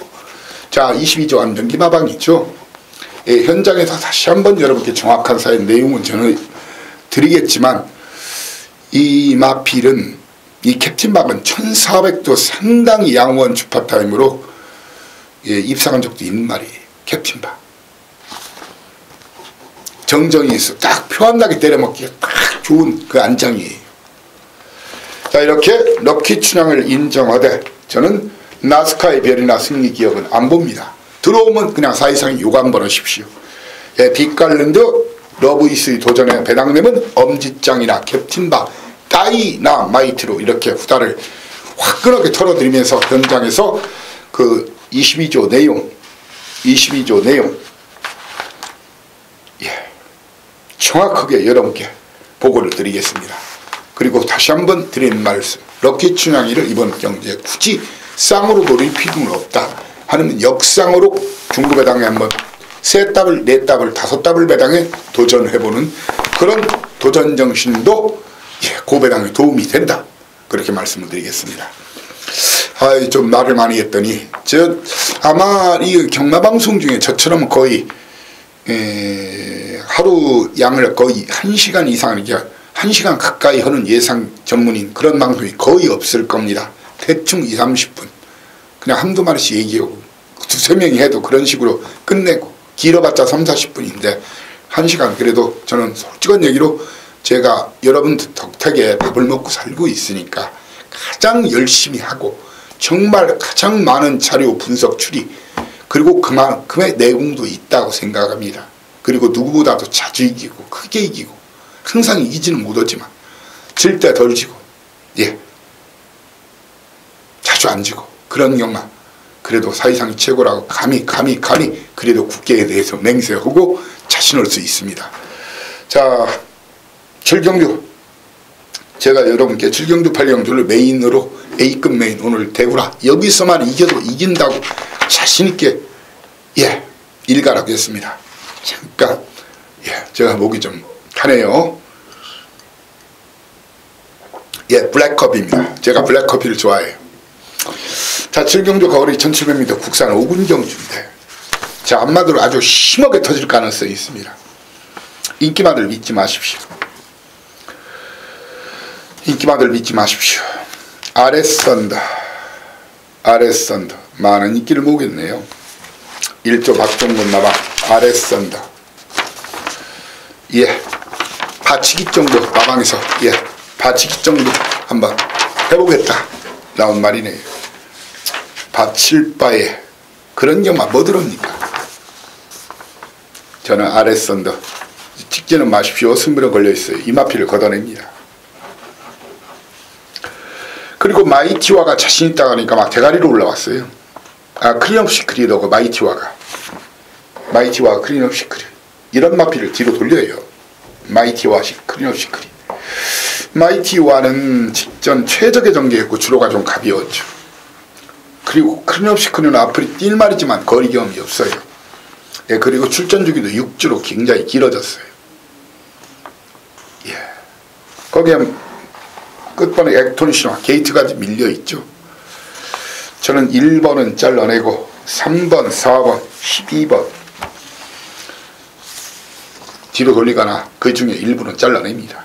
자 22조 안전기마방이죠. 현장에서 다시 한번 여러분께 정확한 사연 내용은 저는 드리겠지만 이 마필은 이 캡틴박은 1400도 상당히 양호한 주파타임으로 입상한 적도 있는 말이에요. 캡틴박 정정이 있어 딱 표한나게 때려먹기에 딱 좋은 그 안장이에요. 자 이렇게 럭키 춘향을 인정하되 저는 나스카의 별이나 승리 기억은 안 봅니다. 들어오면 그냥 사이사이 욕 한번 하십시오. 빅갈랜드 러브이스의 도전에 배당되면 엄지짱이나 캡틴박 다이나마이트로 이렇게 후다를 화끈하게 털어드리면서 현장에서 그 22조 내용 정확하게 여러분께 보고를 드리겠습니다. 그리고 다시 한번 드리는 말씀, 럭키 춘향이를 이번 경제에 굳이 쌍으로 노릴 필요는 없다 하는 역상으로 중고배당에 한번 3답을 4답을 5답을 배당에 도전해보는 그런 도전정신도 고배당에 도움이 된다, 그렇게 말씀을 드리겠습니다. 좀 말을 많이 했더니 아마 이 경마방송 중에 저처럼 거의 하루 양을 거의 1시간 이상, 1시간 가까이 하는 예상 전문인 그런 방송이 거의 없을 겁니다. 대충 20, 30분 그냥 한두 마리씩 얘기하고 2, 3명이 해도 그런 식으로 끝내고, 길어봤자 3, 40분인데 1시간, 그래도 저는 솔직한 얘기로 제가 여러분들 덕택에 밥을 먹고 살고 있으니까 가장 열심히 하고 정말 가장 많은 자료 분석 추리, 그리고 그만큼의 내공도 있다고 생각합니다. 그리고 누구보다도 자주 이기고 크게 이기고, 항상 이기지는 못하지만 질 때 덜 지고 자주 안 지고, 그런 경마 그래도 사이상이 최고라고 감히 그래도 국계에 대해서 맹세하고 자신할 수 있습니다. 자, 7경주 제가 여러분께 7경주 8경주를 메인으로 A급 메인, 오늘 대구라 여기서만 이겨도 이긴다고 자신있게 일가라고 했습니다. 잠깐 제가 목이 좀 타네요. 블랙커피입니다. 제가 블랙커피를 좋아해요. 자, 7경주 거리 1700m 국산 5군 경주인데, 자, 한마디로 아주 심하게 터질 가능성이 있습니다. 인기마들 믿지 마십시오. 인기마들 믿지 마십시오. 아랫선더 많은 인기를 모으겠네요. 1조 박종근 나방 아랫선더 받치기 정도 나방에서 받치기 정도 한번 해보겠다 나온 말이네요. 받칠 바에 그런 경마 뭐 들었습니까? 저는 아랫선더 찍지는 마십시오. 승부는 걸려있어요. 이마피를 걷어냅니다. 그리고 마이티와가 자신있다고 하니까 막 대가리로 올라왔어요. 클린업 시크릿하고 마이티와가 클린업 시크릿 이런 마피를 뒤로 돌려요. 마이티와 클린업 시크릿. 마이티와는 직전 최적의 전개였고 주로가 좀 가벼웠죠. 그리고 클린업 시크릿은 앞으로 뛸 말이지만 거리 경험이 없어요. 그리고 출전 주기도 6주로 굉장히 길어졌어요. 거기에 끝번에 액톤시와 게이트까지 밀려있죠. 저는 1번은 잘라내고 3번, 4번, 12번 뒤로 돌리거나 그 중에 일부는 잘라냅니다.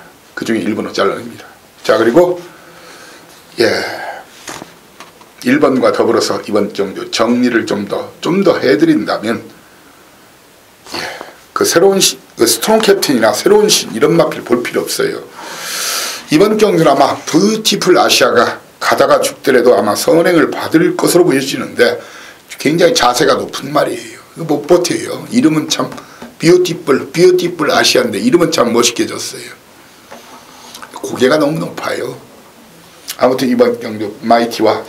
자, 그리고 1번과 더불어서 이번 경주 정리를 좀 더 해드린다면 그 새로운 그 스트롱 캡틴이나 새로운 신 이런 마필 볼 필요 없어요. 이번 경주는 아마 뷰티풀 아시아가 가다가 죽더라도 아마 선행을 받을 것으로 보여지는데 굉장히 자세가 높은 말이에요. 못 버텨요. 이름은 참 뷰티풀 아시아인데 이름은 참 멋있게 졌어요. 고개가 너무 높아요. 아무튼 이번 경주 마이티와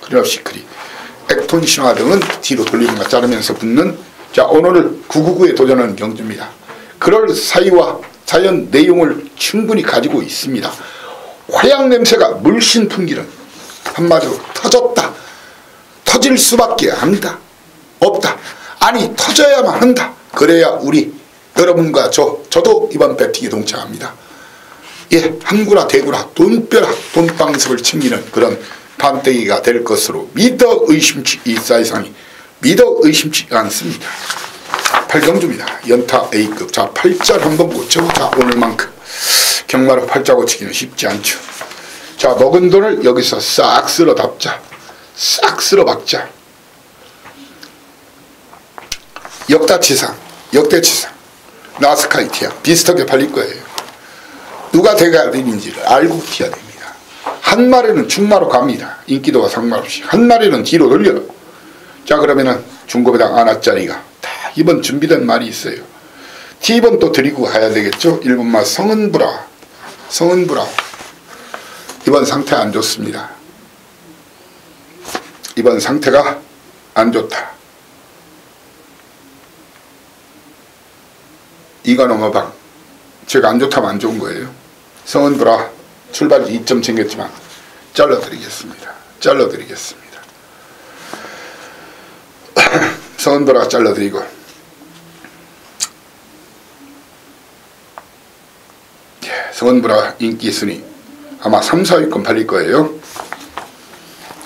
클린업 시크릿, 액톤 신화 등은 뒤로 돌리거나 자르면서 붙는, 자, 오늘 999에 도전하는 경주입니다. 그럴 사이와 자연 내용을 충분히 가지고 있습니다. 화양 냄새가 물씬 풍기는, 한마디로 터졌다, 터질 수밖에 없다, 아니 터져야만 한다. 그래야 우리 여러분과 저도 이번 배팅에 동참합니다. 한구라 대구라 돈벼라 돈방석을 챙기는 그런 반대기가 될 것으로 믿어 의심치, 이 사이상이 믿어 의심치 않습니다. 8경주입니다. 연타 A급. 자, 팔자를 한번 고쳐보자. 오늘만큼 경마로 팔자 고치기는 쉽지 않죠. 자, 먹은 돈을 여기서 싹 쓸어 담자, 싹 쓸어 박자. 역대치상 나스카이티아 비슷하게 팔릴 거예요. 누가 대가리인지를 알고 티야 됩니다. 한 마리는 중마로 갑니다. 인기도가 상관없이. 한 마리는 뒤로 돌려. 자, 그러면은 중고배당 하나짜리가 다 이번 준비된 말이 있어요. T번 또 드리고 가야 되겠죠. 1번마 성은브라 이번 상태 안 좋습니다. 이번 상태가 안 좋다. 이가 넘어방. 제가 안 좋다면 안 좋은 거예요. 성은보라 출발지 2점 챙겼지만 잘라드리겠습니다. 잘라드리겠습니다. 성은보라 잘라드리고, 성은보라 인기 순위 아마 3, 4위권 팔릴 거예요.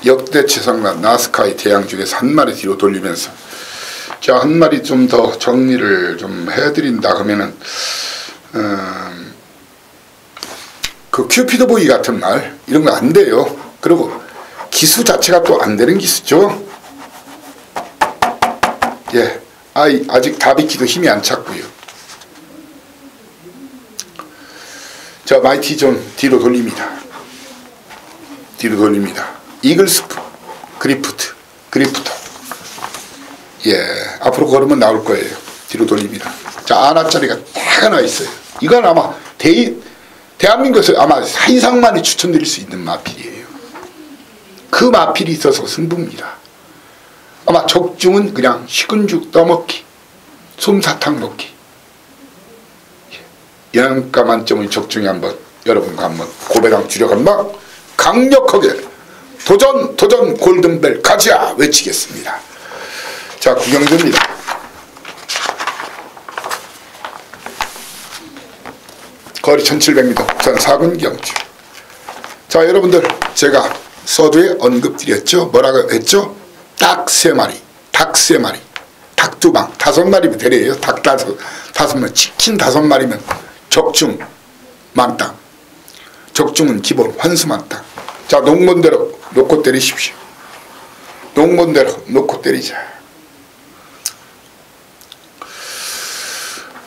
역대 최상단 나스카이 대양 중에서 한 마리 뒤로 돌리면서, 자, 한 마리 좀 더 정리를 좀 해드린다 그러면은 그 큐피드 보이 같은 말 이런 거 안 돼요. 그리고 기수 자체가 또 안 되는 기수죠. 예, 아직 다비키도 힘이 안 찼고요. 자, 마이티 존 뒤로 돌립니다. 뒤로 돌립니다. 이글스프, 그리프터. 예, 앞으로 걸으면 나올 거예요. 뒤로 돌립니다. 자, 아나짜리가 딱 하나 있어요. 이건 아마 대한민국에서 아마 사이상만이 추천드릴 수 있는 마필이에요. 그 마필이 있어서 승부입니다. 아마 적중은 그냥 식은 죽 떠먹기, 솜사탕 먹기. 영양가 만점의 적중에 한번 여러분과 한번 고배당 주력 한번 강력하게 도전 골든벨 가자 외치겠습니다. 자, 구경주입니다. 거리 1700m 부산 사군경주. 자, 여러분들 제가 서두에 언급드렸죠. 뭐라고 했죠? 딱 3마리, 닭 3마리, 닭 2방, 5마리면 되래요. 닭 5마리, 치킨 5마리면 적중 만땅. 적중은 기본 환수 만땅. 자, 농본대로 놓고 때리십시오. 농본대로 놓고 때리자.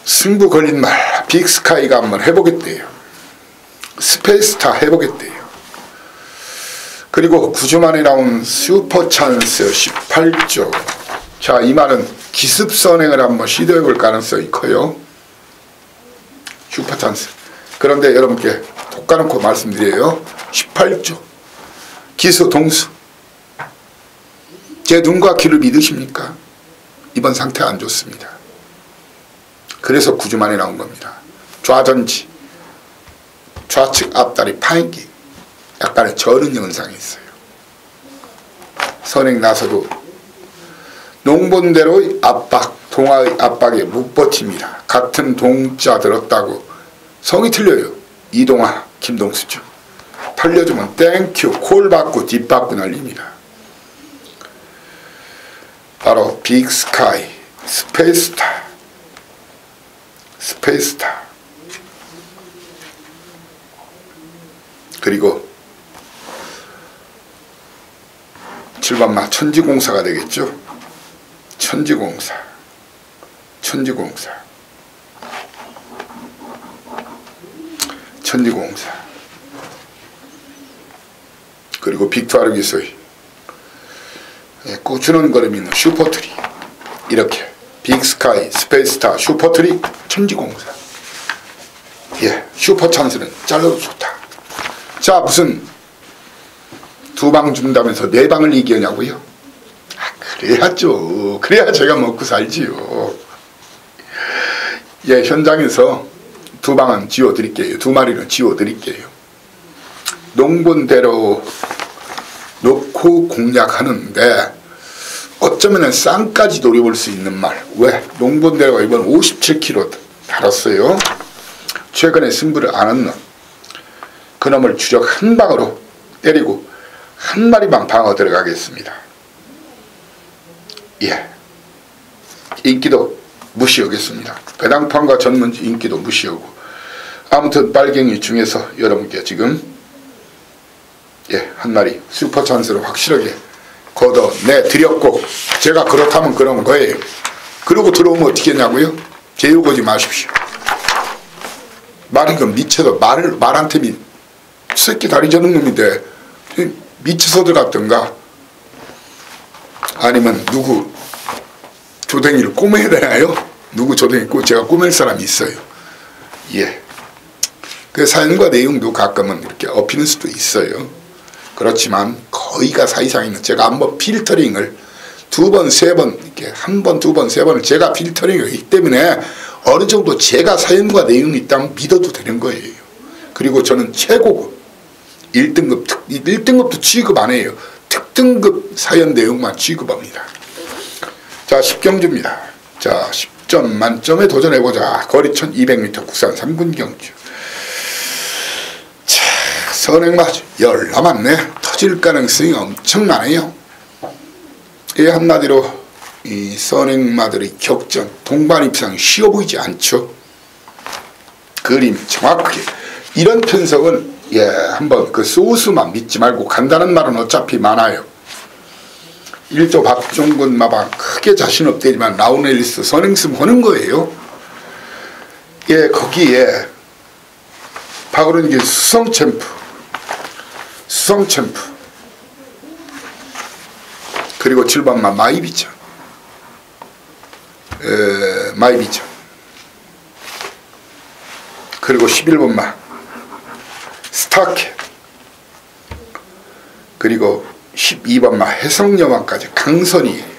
승부 걸린 말 빅스카이가 한번 해보겠대요. 스페이스타 해보겠대요. 그리고 9주 만에 나온 슈퍼찬스 18조. 자, 이 말은 기습선행을 한번 시도해볼 가능성이 커요. 슈퍼찬스. 그런데 여러분께 톡 까놓고 말씀드려요. 18조 기수 동수. 제 눈과 귀를 믿으십니까? 이번 상태 안 좋습니다. 그래서 9주 만에 나온 겁니다. 좌전지, 좌측 앞다리 파인기, 약간의 저른 현상이 있어요. 선행 나서도 농본대로의 압박, 동아의 압박에 못 버팁니다. 같은 동자 들었다고 성이 틀려요. 이동아, 김동수죠. 털려주면 땡큐, 콜 받고 뒷 받고 날립니다. 바로 빅스카이, 스페이스타. 그리고 7번마 천지공사가 되겠죠. 천지공사. 그리고 빅투아르 기소의 꾸준한 걸음이 있는 슈퍼트리. 이렇게 빅스카이, 스페이스타, 슈퍼트리, 천지공사. 예, 슈퍼찬스는 잘라도 좋다. 자, 무슨 2방 준다면서 4방을 이기냐고요? 그래야죠. 그래야 제가 먹고 살지요. 예, 현장에서 2방은 지워드릴게요. 2마리는 지워드릴게요. 농본대로 놓고 공략하는데 어쩌면 쌍까지 노려볼 수 있는 말. 왜? 농본대로가 이번 57kg 달았어요. 최근에 승부를 안 한 놈. 그놈을 주력 한 방으로 때리고 한 마리만 방어 들어가겠습니다. 예, 인기도 무시하겠습니다. 배당판과 전문지 인기도 무시하고. 아무튼 빨갱이 중에서 여러분께 지금 한 마리 슈퍼찬스로 확실하게 걷어내드렸고, 제가 그렇다면 그런 거예요. 그러고 들어오면 어떻게 했냐고요? 제욕하지 마십시오. 말은 그 미쳐도 말한테 새끼 다리 저는 놈인데 미쳐서 들어갔던가, 아니면 누구 조댕이를 꼬매야 되나요? 누구 조댕이 제가 꼬맬 사람이 있어요. 예. 그 사연과 내용도 가끔은 이렇게 엎이는 수도 있어요. 그렇지만 거의가 사이상에는 제가 한번 필터링을 2번, 3번 이렇게 1번, 2번, 3번을 제가 필터링을 했기 때문에 어느 정도 제가 사연과 내용이 있다면 믿어도 되는 거예요. 그리고 저는 최고급 1등급도 취급 안 해요. 특등급 사연 내용만 취급합니다. 자, 10경주입니다. 자, 10점 만점에 도전해보자. 거리 1200m 국산 3군 경주. 자, 선행마주 열 남았네. 터질 가능성이 엄청나네요. 이 한마디로 이 선행마들의 격전 동반 입상이 쉬워 보이지 않죠. 그림 정확하게 이런 편성은 한번 그 소수만 믿지 말고 간다는 말은 어차피 많아요. 1조 박종근 마방 크게 자신 없대지만 라운앨리스 선행승 하는 거예요. 거기에 박으론길 수성챔프 그리고 7번마 마이비전 그리고 11번마 스타케 그리고 12번마 해성여왕까지 강선이에요.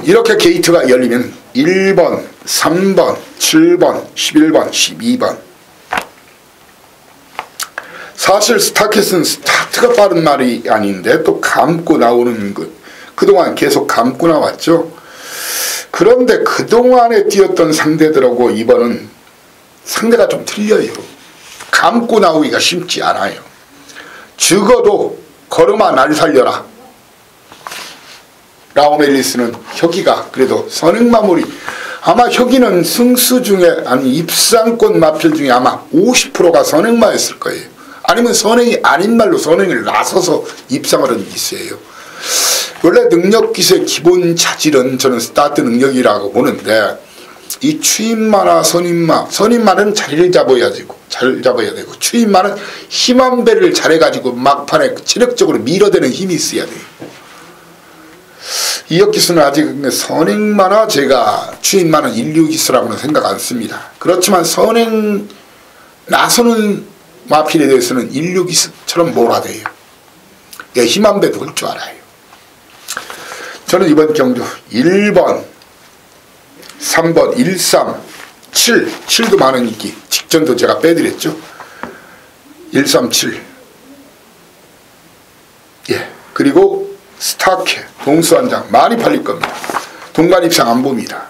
이렇게 게이트가 열리면 1번, 3번, 7번, 11번, 12번 사실 스타켓은 스타트가 빠른 말이 아닌데 또 감고 나오는 것 그동안 계속 감고 나왔죠. 그런데 그동안에 뛰었던 상대들하고 이번은 상대가 좀 틀려요. 감고 나오기가 쉽지 않아요. 죽어도 걸음아 날 살려라. 라운앨리스는 혁이가 그래도 선행마무리 아마 혁이는 승수 중에 아니 입상권 마필 중에 아마 50%가 선행마였을 거예요. 아니면 선행이 아닌 말로 선행을 나서서 입상을 한 게 있어요. 원래 능력기세 기본 자질은 저는 스타트 능력이라고 보는데 이 추임마나 선임마는 자리를 잘 잡아야 되고 추임마는 힘한 배를 잘해가지고 막판에 체력적으로 밀어대는 힘이 있어야 돼요. 이역기수는 아직 선행마나 제가 추임마는 인류기수라고는 생각 안 씁니다. 그렇지만 선행 나서는 마필에 대해서는 인류기수처럼 몰아대요. 힘한 배 돌 줄 알아요. 저는 이번 경주 1번 3번 1, 3, 7도 많은 인기 직전도 제가 빼드렸죠. 1, 3, 7 그리고 스타케 동수한장 많이 팔릴 겁니다. 동반 입상 안 봅니다.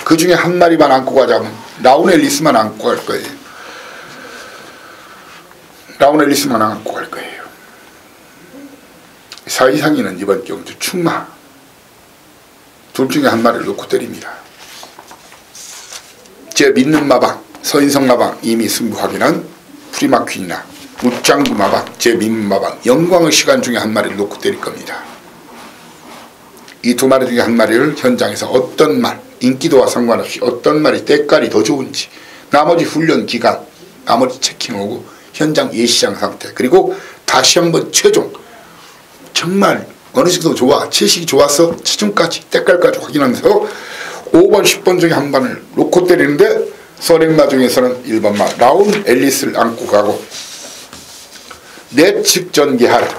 그 중에 한 마리만 안고 가자면 라운앨리스만 안고 갈 거예요. 라운앨리스만 안고 갈 거예요. 사이상이는 이번 경주 충마 둘 중에 한 마리를 놓고 때립니다. 제 믿는 마방 서인성 마방 이미 승부 확인한 프리마퀸이나 무짱구 마방 제 믿는 마방 영광의 시간 중에 한 마리를 놓고 때릴 겁니다. 이 두 마리 중에 한 마리를 현장에서 어떤 말 인기도와 상관없이 어떤 말이 때깔이 더 좋은지 나머지 훈련 기간 나머지 체킹하고 현장 예시장 상태 그리고 다시 한번 최종 정말 어느 정도 좋아 채식이 좋았어 체중까지 때깔까지 확인하면서 5번 10번 중에 한 번을 놓고 때리는데 선행마 중에서는 1번마 라운앨리스를 안고 가고 내측 전개할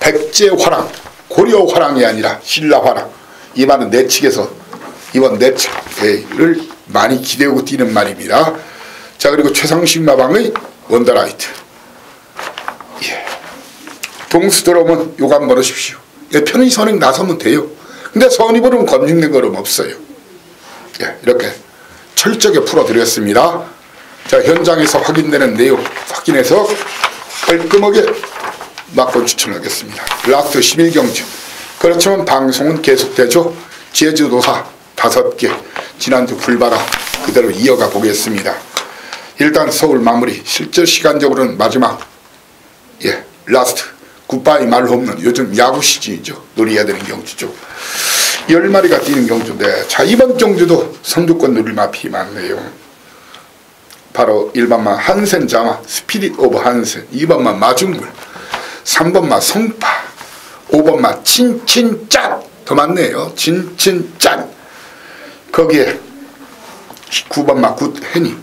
백제화랑 고려 화랑이 아니라 신라 화랑 이 말은 내측에서 이번 내측을 많이 기대고 뛰는 말입니다. 자 그리고 최상식 마방의 원더라이트 동수 들어오면 요거 한번 하십시오. 편히 선행 나서면 돼요. 근데 선입으로는 검증된 거는 없어요. 이렇게 철저하게 풀어드렸습니다. 자 현장에서 확인되는 내용 확인해서 깔끔하게 막권 추천하겠습니다. 라스트 11경주 그렇지만 방송은 계속되죠. 제주도사 5개 지난주 불바라 그대로 이어가 보겠습니다. 일단 서울 마무리 실제 시간적으로는 마지막 라스트 굿바이 말 없는 요즘 야구 시즌이죠. 노려야 되는 경주죠. 10마리가 뛰는 경주인데 자 이번 경주도 선두권 누릴 마피 많네요. 바로 1번마 한센 자마 스피릿 오브 한센 2번마 마중물 3번마 송파 5번마 친친짠 더 많네요. 친친짠 거기에 9번마 굿해니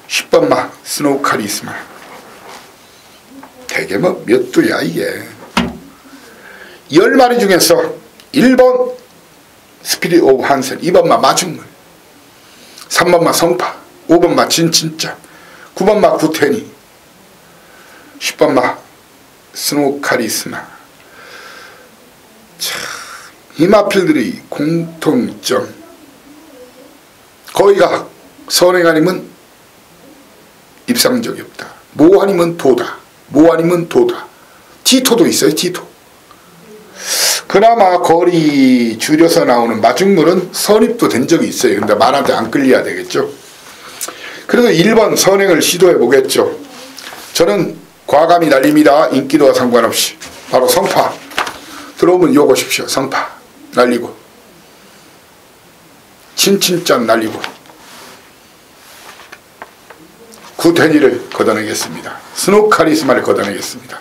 10번마 스노우 카리스마 되게 뭐 몇 두야 이게. 10마리 중에서 1번 스피릿 오브 한센, 2번마 마중물, 3번마 성파, 5번마 진짜, 9번마 구테니, 10번마 스노우 카리스마. 참, 이 마필들의 공통점, 거의가 선행 아니면 입상적이 없다. 모 아니면 도다. 모 아니면 도다. 티토도 있어요. 티토. 그나마 거리 줄여서 나오는 마중물은 선입도 된 적이 있어요. 근데 말한테 안 끌려야 되겠죠. 그래서 1번 선행을 시도해 보겠죠. 저는 과감히 날립니다. 인기도와 상관없이. 바로 성파. 들어오면 요거 십시오. 성파 날리고, 친친짠 날리고, 구테니를 걷어내겠습니다. 스노우 카리스마를 걷어내겠습니다.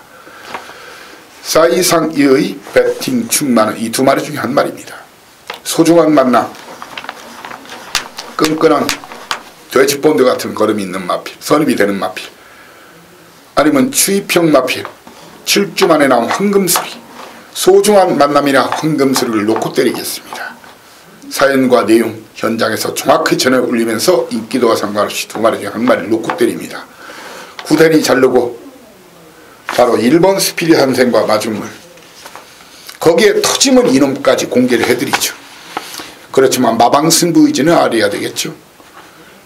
사이상이의 배팅 충만은 이 두 마리 중에 한 마리입니다. 소중한 만남, 끈끈한 돼지본드 같은 걸음이 있는 마필, 선입이 되는 마필, 아니면 추입형 마필, 7주 만에 나온 황금소리, 소중한 만남이나 황금소리를 놓고 때리겠습니다. 사연과 내용 현장에서 정확히 전해 울리면서 인기도와 상관없이 두 마리 중에 한 마리를 놓고 때립니다. 구단이 자르고 바로 1번 스피릿 한센과 마중물, 거기에 터지면 이놈까지 공개를 해드리죠. 그렇지만 마방승부의지는 알아야 되겠죠.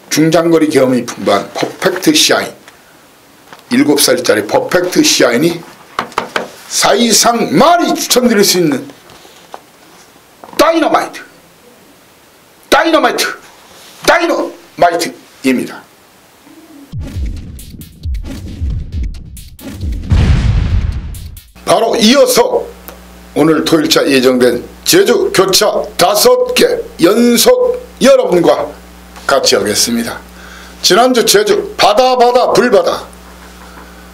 중장거리 경험이 풍부한 퍼펙트 샤인, 7살짜리 퍼펙트 샤인이 사이상 말이 추천드릴 수 있는 다이너마이트입니다. 바로 이어서 오늘 토요일차 예정된 제주 교차 5개 연속 여러분과 같이 하겠습니다. 지난주 제주 바다 불바다,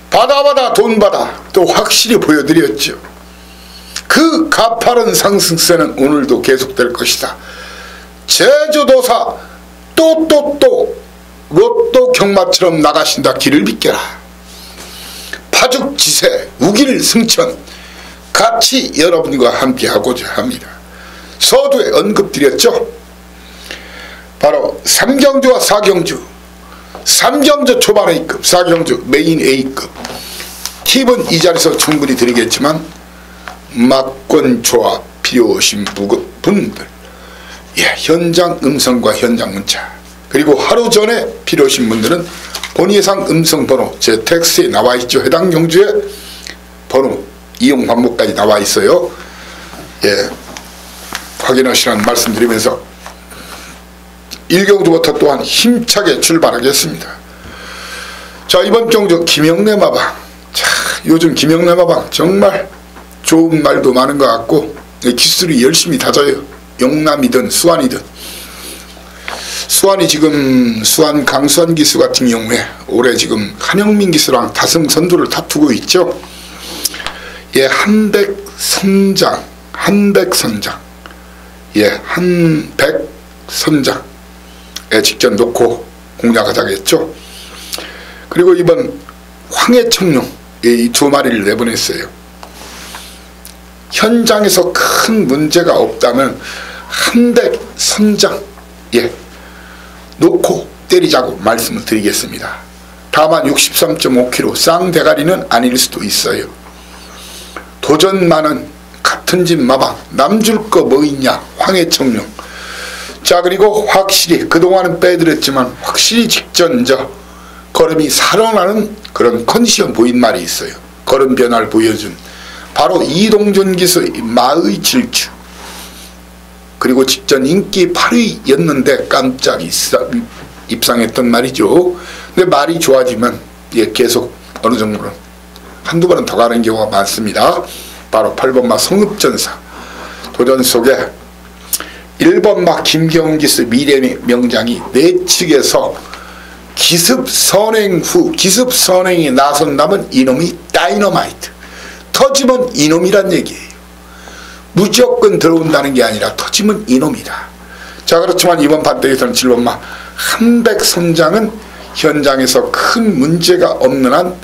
바다 돈바다 또 확실히 보여드렸죠. 그 가파른 상승세는 오늘도 계속될 것이다. 제주도사 또 로또 경마처럼 나가신다. 길을 비켜라. 파죽지세 우길승천 같이 여러분과 함께 하고자 합니다. 서두에 언급드렸죠. 바로 3경주와 4경주, 3경주 초반 A급, 4경주 메인 A급. 팁은 이 자리에서 충분히 드리겠지만 막권 조합 필요하신 분들, 현장 음성과 현장 문자, 그리고 하루 전에 필요하신 분들은 본예상 음성 번호 제 텍스트에 나와 있죠. 해당 경주의 번호, 이용 방법까지 나와 있어요. 확인하시라는 말씀드리면서 1경주부터 또한 힘차게 출발하겠습니다. 자, 이번 경주 김영래 마방. 자, 요즘 김영래 마방 정말 좋은 말도 많은 것 같고 기술이 열심히 다져요. 용남이든 수완이든. 수완이 지금 수완 강수완 기수 같은 경우에 올해 지금 한영민 기수랑 다승 선두를 다투고 있죠. 한백선장, 한백선장에 직접 놓고 공략하자겠죠. 그리고 이번 황해청룡 이 두 마리를 내보냈어요. 현장에서 큰 문제가 없다면 한백선장 놓고 때리자고 말씀을 드리겠습니다. 다만 63.5kg 쌍대가리는 아닐 수도 있어요. 도전만은 같은 집 마방, 남줄 거 뭐 있냐 황해청룡. 자, 그리고 확실히 그동안은 빼드렸지만 확실히 직전 걸음이 살아나는 그런 컨디션 보인 말이 있어요. 걸음 변화를 보여준 바로 이동준 기수의 마의 질주, 그리고 직전 인기 8위였는데 깜짝 입상했던 말이죠. 근데 말이 좋아지면 계속 어느 정도는 한두 번은 더 가는 경우가 많습니다. 바로 8번마 성읍전사. 도전 속에 1번마 김경기수 미래의 명장이 내측에서 기습선행 후 기습선행에 나선다면 이놈이 다이너마이트, 터지면 이놈이란 얘기예요. 무조건 들어온다는 게 아니라 터지면 이놈이다. 자, 그렇지만 이번 판때기에서는 7번마 한백선장은 현장에서 큰 문제가 없는 한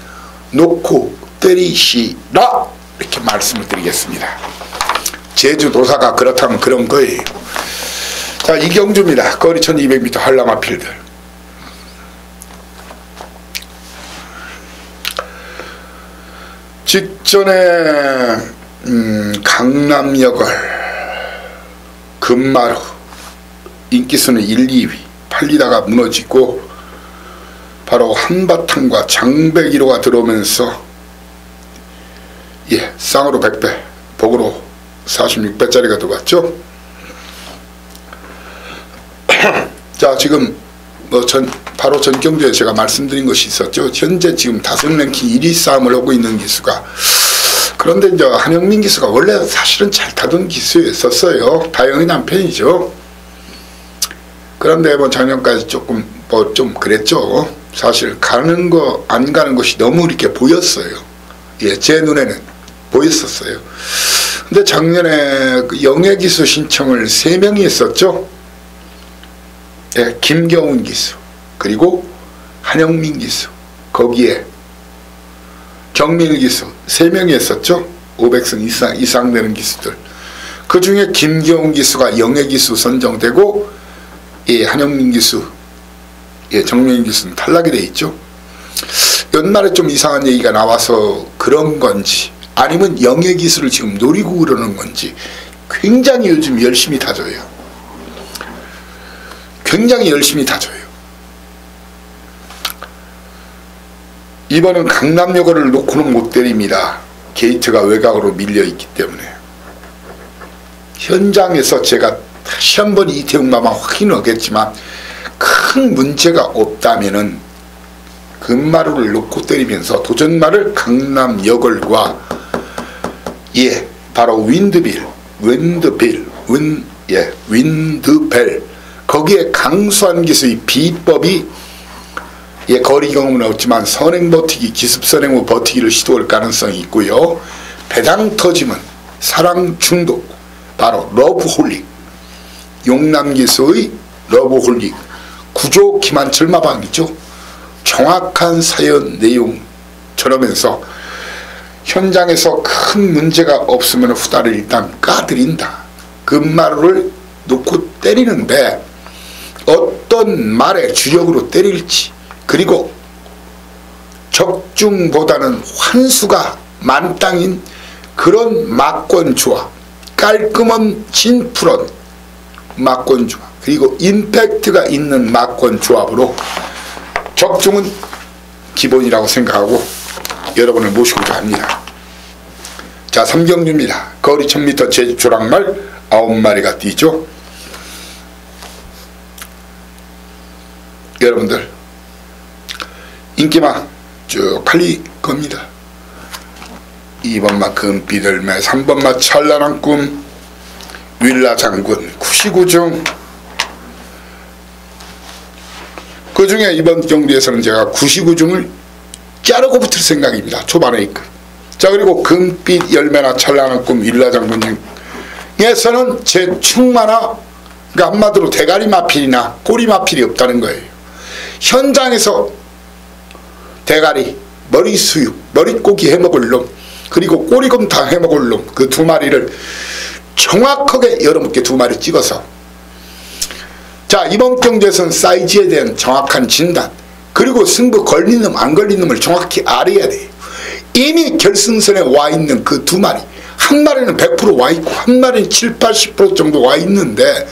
놓고 때리시라 이렇게 말씀을 드리겠습니다. 제주도사가 그렇다면 그런 거예요. 자, 이경주입니다. 거리 1200m 한라마 필드. 직전에 강남역을 금마루 인기수는 1, 2위 팔리다가 무너지고 바로 한바탕과 장백 1호가 들어오면서 쌍으로 100배 복으로 46배짜리가 들어왔죠. 자, 지금 바로 전경주에 제가 말씀드린 것이 있었죠. 현재 지금 다승 랭킹 1위 싸움을 하고 있는 기수가, 그런데 이제 한영민 기수가 원래 사실은 잘 타던 기수였었어요. 다영이 남편이죠. 그런데 작년까지 조금 좀 그랬죠. 사실 가는 거 안 가는 것이 너무 이렇게 보였어요. 제 눈에는 보였었어요. 근데 작년에 그 영예기수 신청을 3명이 했었죠. 김경훈 기수, 그리고 한영민 기수, 거기에 정민일 기수 3명이 했었죠. 500승 이상 되는 기수들. 그 중에 김경훈 기수가 영예기수 선정되고 한영민 기수, 정민일 기수는 탈락이 돼 있죠. 연말에 좀 이상한 얘기가 나와서 그런 건지, 아니면 영예기수를 지금 노리고 그러는 건지 굉장히 요즘 열심히 다져요. 굉장히 열심히 다져요. 이번은 강남역을 놓고는 못 때립니다. 게이트가 외곽으로 밀려있기 때문에. 현장에서 제가 다시 한번 이태웅마마 확인하겠지만 큰 문제가 없다면은 금마루를 놓고 때리면서 도전마를 강남역을과 바로 윈드벨 거기에 강수한 기수의 비법이 거리 경험은 없지만 선행 버티기, 기습 선행 후 버티기를 시도할 가능성이 있고요. 배당 터짐은 사랑 중독, 바로 러브홀릭, 용남 기수의 러브홀릭, 구조 김한철 마방이죠. 정확한 사연 내용 저러면서 현장에서 큰 문제가 없으면 후다를 일단 까드린다. 금마루를 놓고 때리는데 어떤 말에 주력으로 때릴지, 그리고 적중보다는 환수가 만땅인 그런 막권 조합, 깔끔한 진풀한 막권 조합, 그리고 임팩트가 있는 막권 조합으로 적중은 기본이라고 생각하고 여러분을 모시고자 합니다. 자, 삼경주입니다. 거리 1000m 제주 조랑말 9마리가 뛰죠. 여러분들 인기만 쭉 팔릴 겁니다. 2번마 금비들매, 3번마 찬란한 꿈, 윌라장군, 구시구중. 그 중에 이번 경기에서는 제가 구시구중을 자르고 붙을 생각입니다. 초반에 있고. 자, 그리고 금빛 열매나 찬란한 꿈, 윌라장군에서는 제 충마나, 그러니까 한마디로 대가리 마필이나 꼬리 마필이 없다는 거예요. 현장에서 대가리, 머리 수육, 머릿고기 해먹을 놈, 그리고 꼬리곰탕 해먹을 놈, 그 2마리를 정확하게 여러분께 2마리 찍어서, 자, 이번 경기에서는 사이즈에 대한 정확한 진단, 그리고 승부 걸린 놈 안 걸린 놈을 정확히 알아야 돼요. 이미 결승선에 와 있는 그 2마리, 한 마리는 100% 와 있고 한 마리는 7, 80% 정도 와 있는데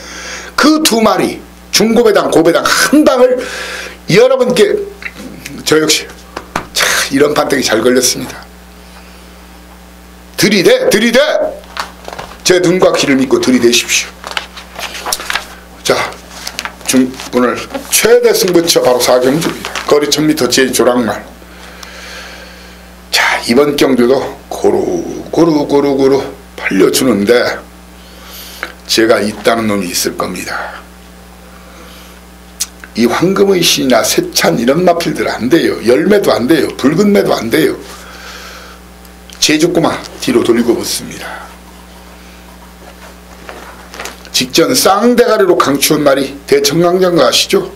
그 2마리 중고배당 고배당 한 방을 여러분께, 저 역시 자, 이런 판때기 잘 걸렸습니다. 들이대 제 눈과 귀를 믿고 들이대십시오. 자, 오늘 최대 승부처 바로 4경주입니다. 거리 1000m 제주 조랑말. 자, 이번 경주도 고루 팔려주는데 제가 있다는 놈이 있을 겁니다. 이 황금의 신이나 세찬 이런 마필들 안 돼요. 열매도 안 돼요. 붉은 매도 안 돼요. 제주꼬마 뒤로 돌리고 붙습니다. 직전 쌍대가리로 강추한 말이 대천강자인 거 아시죠?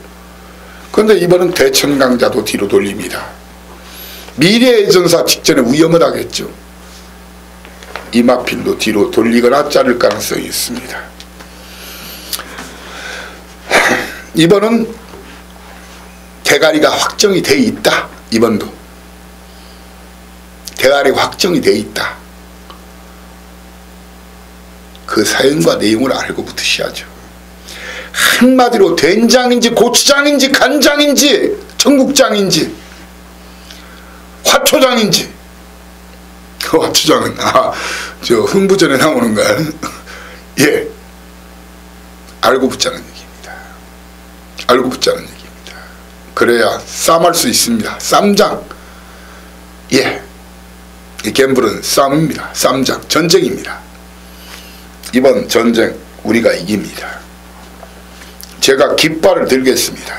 그런데 이번은 대천강자도 뒤로 돌립니다. 미래의 전사 직전에 위험을 하겠죠. 이마필로 뒤로 돌리거나 자를 가능성이 있습니다. 이번은 대가리가 확정이 돼 있다. 이번도 대가리가 확정이 돼 있다. 그 사연과 내용을 알고 붙으셔야죠. 한마디로 된장인지 고추장인지 간장인지 청국장인지 화초장인지, 화초장은 저 흥부전에 나오는 거 예, 알고 붙자는 얘기입니다. 알고 붙자는 얘기입니다. 그래야 싸움할 수 있습니다. 쌈장. 예, 이 갬블은 싸움입니다. 쌈장, 전쟁입니다. 이번 전쟁 우리가 이깁니다. 제가 깃발을 들겠습니다.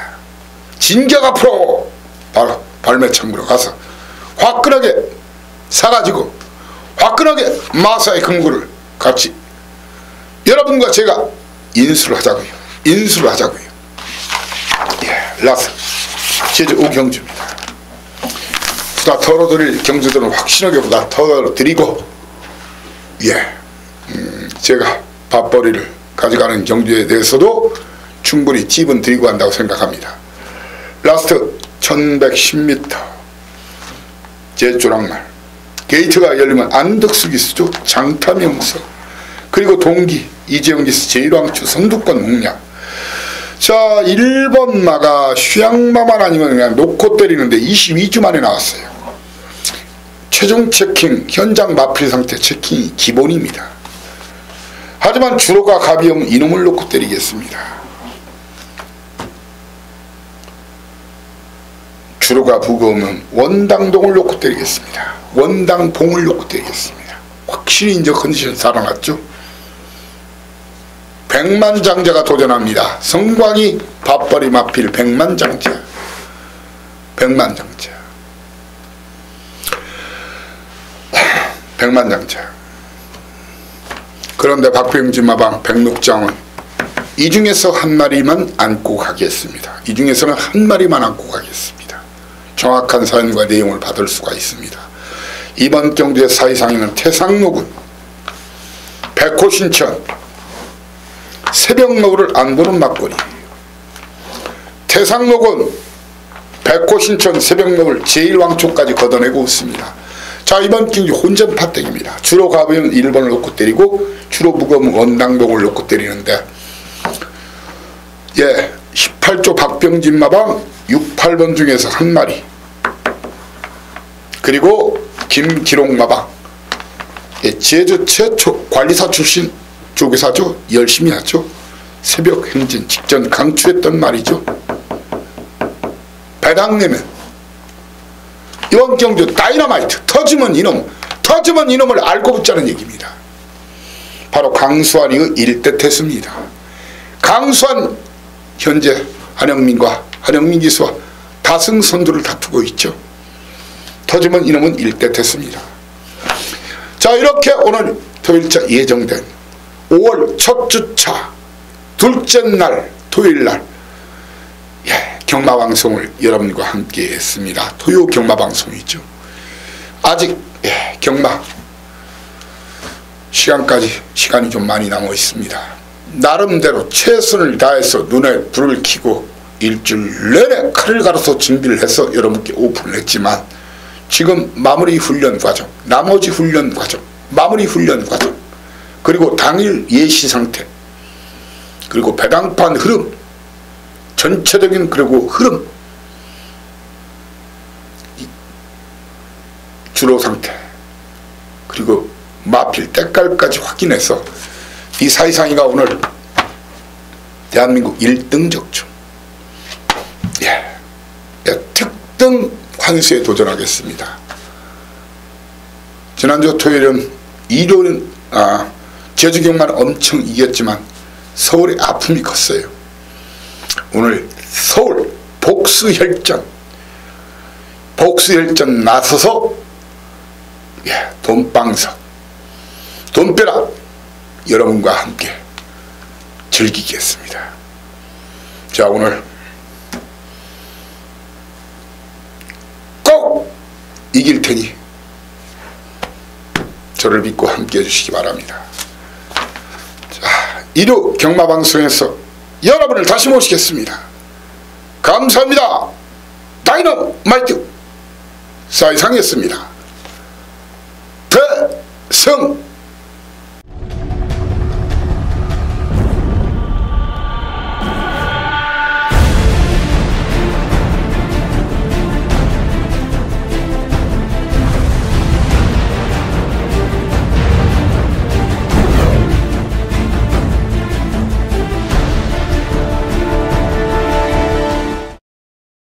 진격 앞으로! 바로 발매창고로 가서 화끈하게 사가지고 화끈하게 마사의 근구를 같이 여러분과 제가 인수를 하자고요. 인수를 하자고요. 예, 라스 제주 오경주입니다. 부다 털어드릴 경주들은 확실하게 부다 털어드리고, 예, 제가 밥벌이를 가져가는 경주에 대해서도 충분히 찝은 드리고 한다고 생각합니다. 라스트 1110m 제조랑말 게이트가 열리면 안덕수기수죠. 장타명서 그리고 동기 이재용기수 제1왕추 선두권 공략. 자, 1번 마가 휴양마만 아니면 그냥 놓고 때리는데 22주 만에 나왔어요. 최종 체킹 현장 마필 상태 체킹이 기본입니다. 하지만 주로가 가비형 이놈을 놓고 때리겠습니다. 주로가 무거우면 원당동을 놓고 때리겠습니다. 원당봉을 놓고 때리겠습니다. 확실히 이제 컨디션 살아났죠. 백만장자가 도전합니다. 성광이 밥벌이 마필 백만장자. 백만장자. 백만장자. 그런데 박병진마방 백록장은 이 중에서 한 마리만 안고 가겠습니다. 이 중에서는 한 마리만 안고 가겠습니다. 정확한 사연과 내용을 받을 수가 있습니다. 이번 경주의 사이상에는 태상로군, 백호신천, 새벽노을을 안 보는 막걸리. 태상로군, 백호신천, 새벽노을 제1왕초까지 걷어내고 있습니다. 자, 이번 경주 혼전 파땡입니다. 주로 가면 1번을 놓고 때리고 주로 무거우면 원당봉을 놓고 때리는데, 예, 18조 박병진 마방 6, 8번 중에서 한 마리, 그리고 김기록 마방, 예, 제주 최초 관리사 출신 조교사죠. 열심히 하죠. 새벽 행진 직전 강추했던 말이죠. 배당내면 이번 경주 다이너마이트 터지면 이놈, 터지면 이놈을 알고 붙자는 얘기입니다. 바로 강수환이 일대했습니다. 강수환 현재 한영민과 한영민 기수와 다승 선두를 다투고 있죠. 터지면 이놈은 일대했습니다. 자, 이렇게 오늘 토요일자 예정된 5월 첫 주차 둘째 날 토요일날, 예, 경마방송을 여러분과 함께 했습니다. 토요 경마방송이죠. 아직, 예, 경마 시간이 좀 많이 남아 있습니다. 나름대로 최선을 다해서 눈에 불을 켜고 일주일 내내 칼을 갈아서 준비를 해서 여러분께 오픈을 했지만, 지금 마무리 훈련 과정, 나머지 훈련 과정, 마무리 훈련 과정, 그리고 당일 예시 상태, 그리고 배당판 흐름, 전체적인 그리고 흐름, 주로 상태, 그리고 마필 때깔까지 확인해서 이 사이상이가 오늘 대한민국 1등 적중, 예, 특등 환수에 도전하겠습니다. 지난주 토요일은 일요일은 제주경만 엄청 이겼지만 서울의 아픔이 컸어요. 오늘 서울 복수혈전 나서서, 예, 돈방석 돈벼락 여러분과 함께 즐기겠습니다. 자, 오늘 꼭 이길 테니 저를 믿고 함께 해주시기 바랍니다. 자, 일요 경마방송에서 여러분을 다시 모시겠습니다. 감사합니다. 다이너마이트 사이상이었습니다. 대성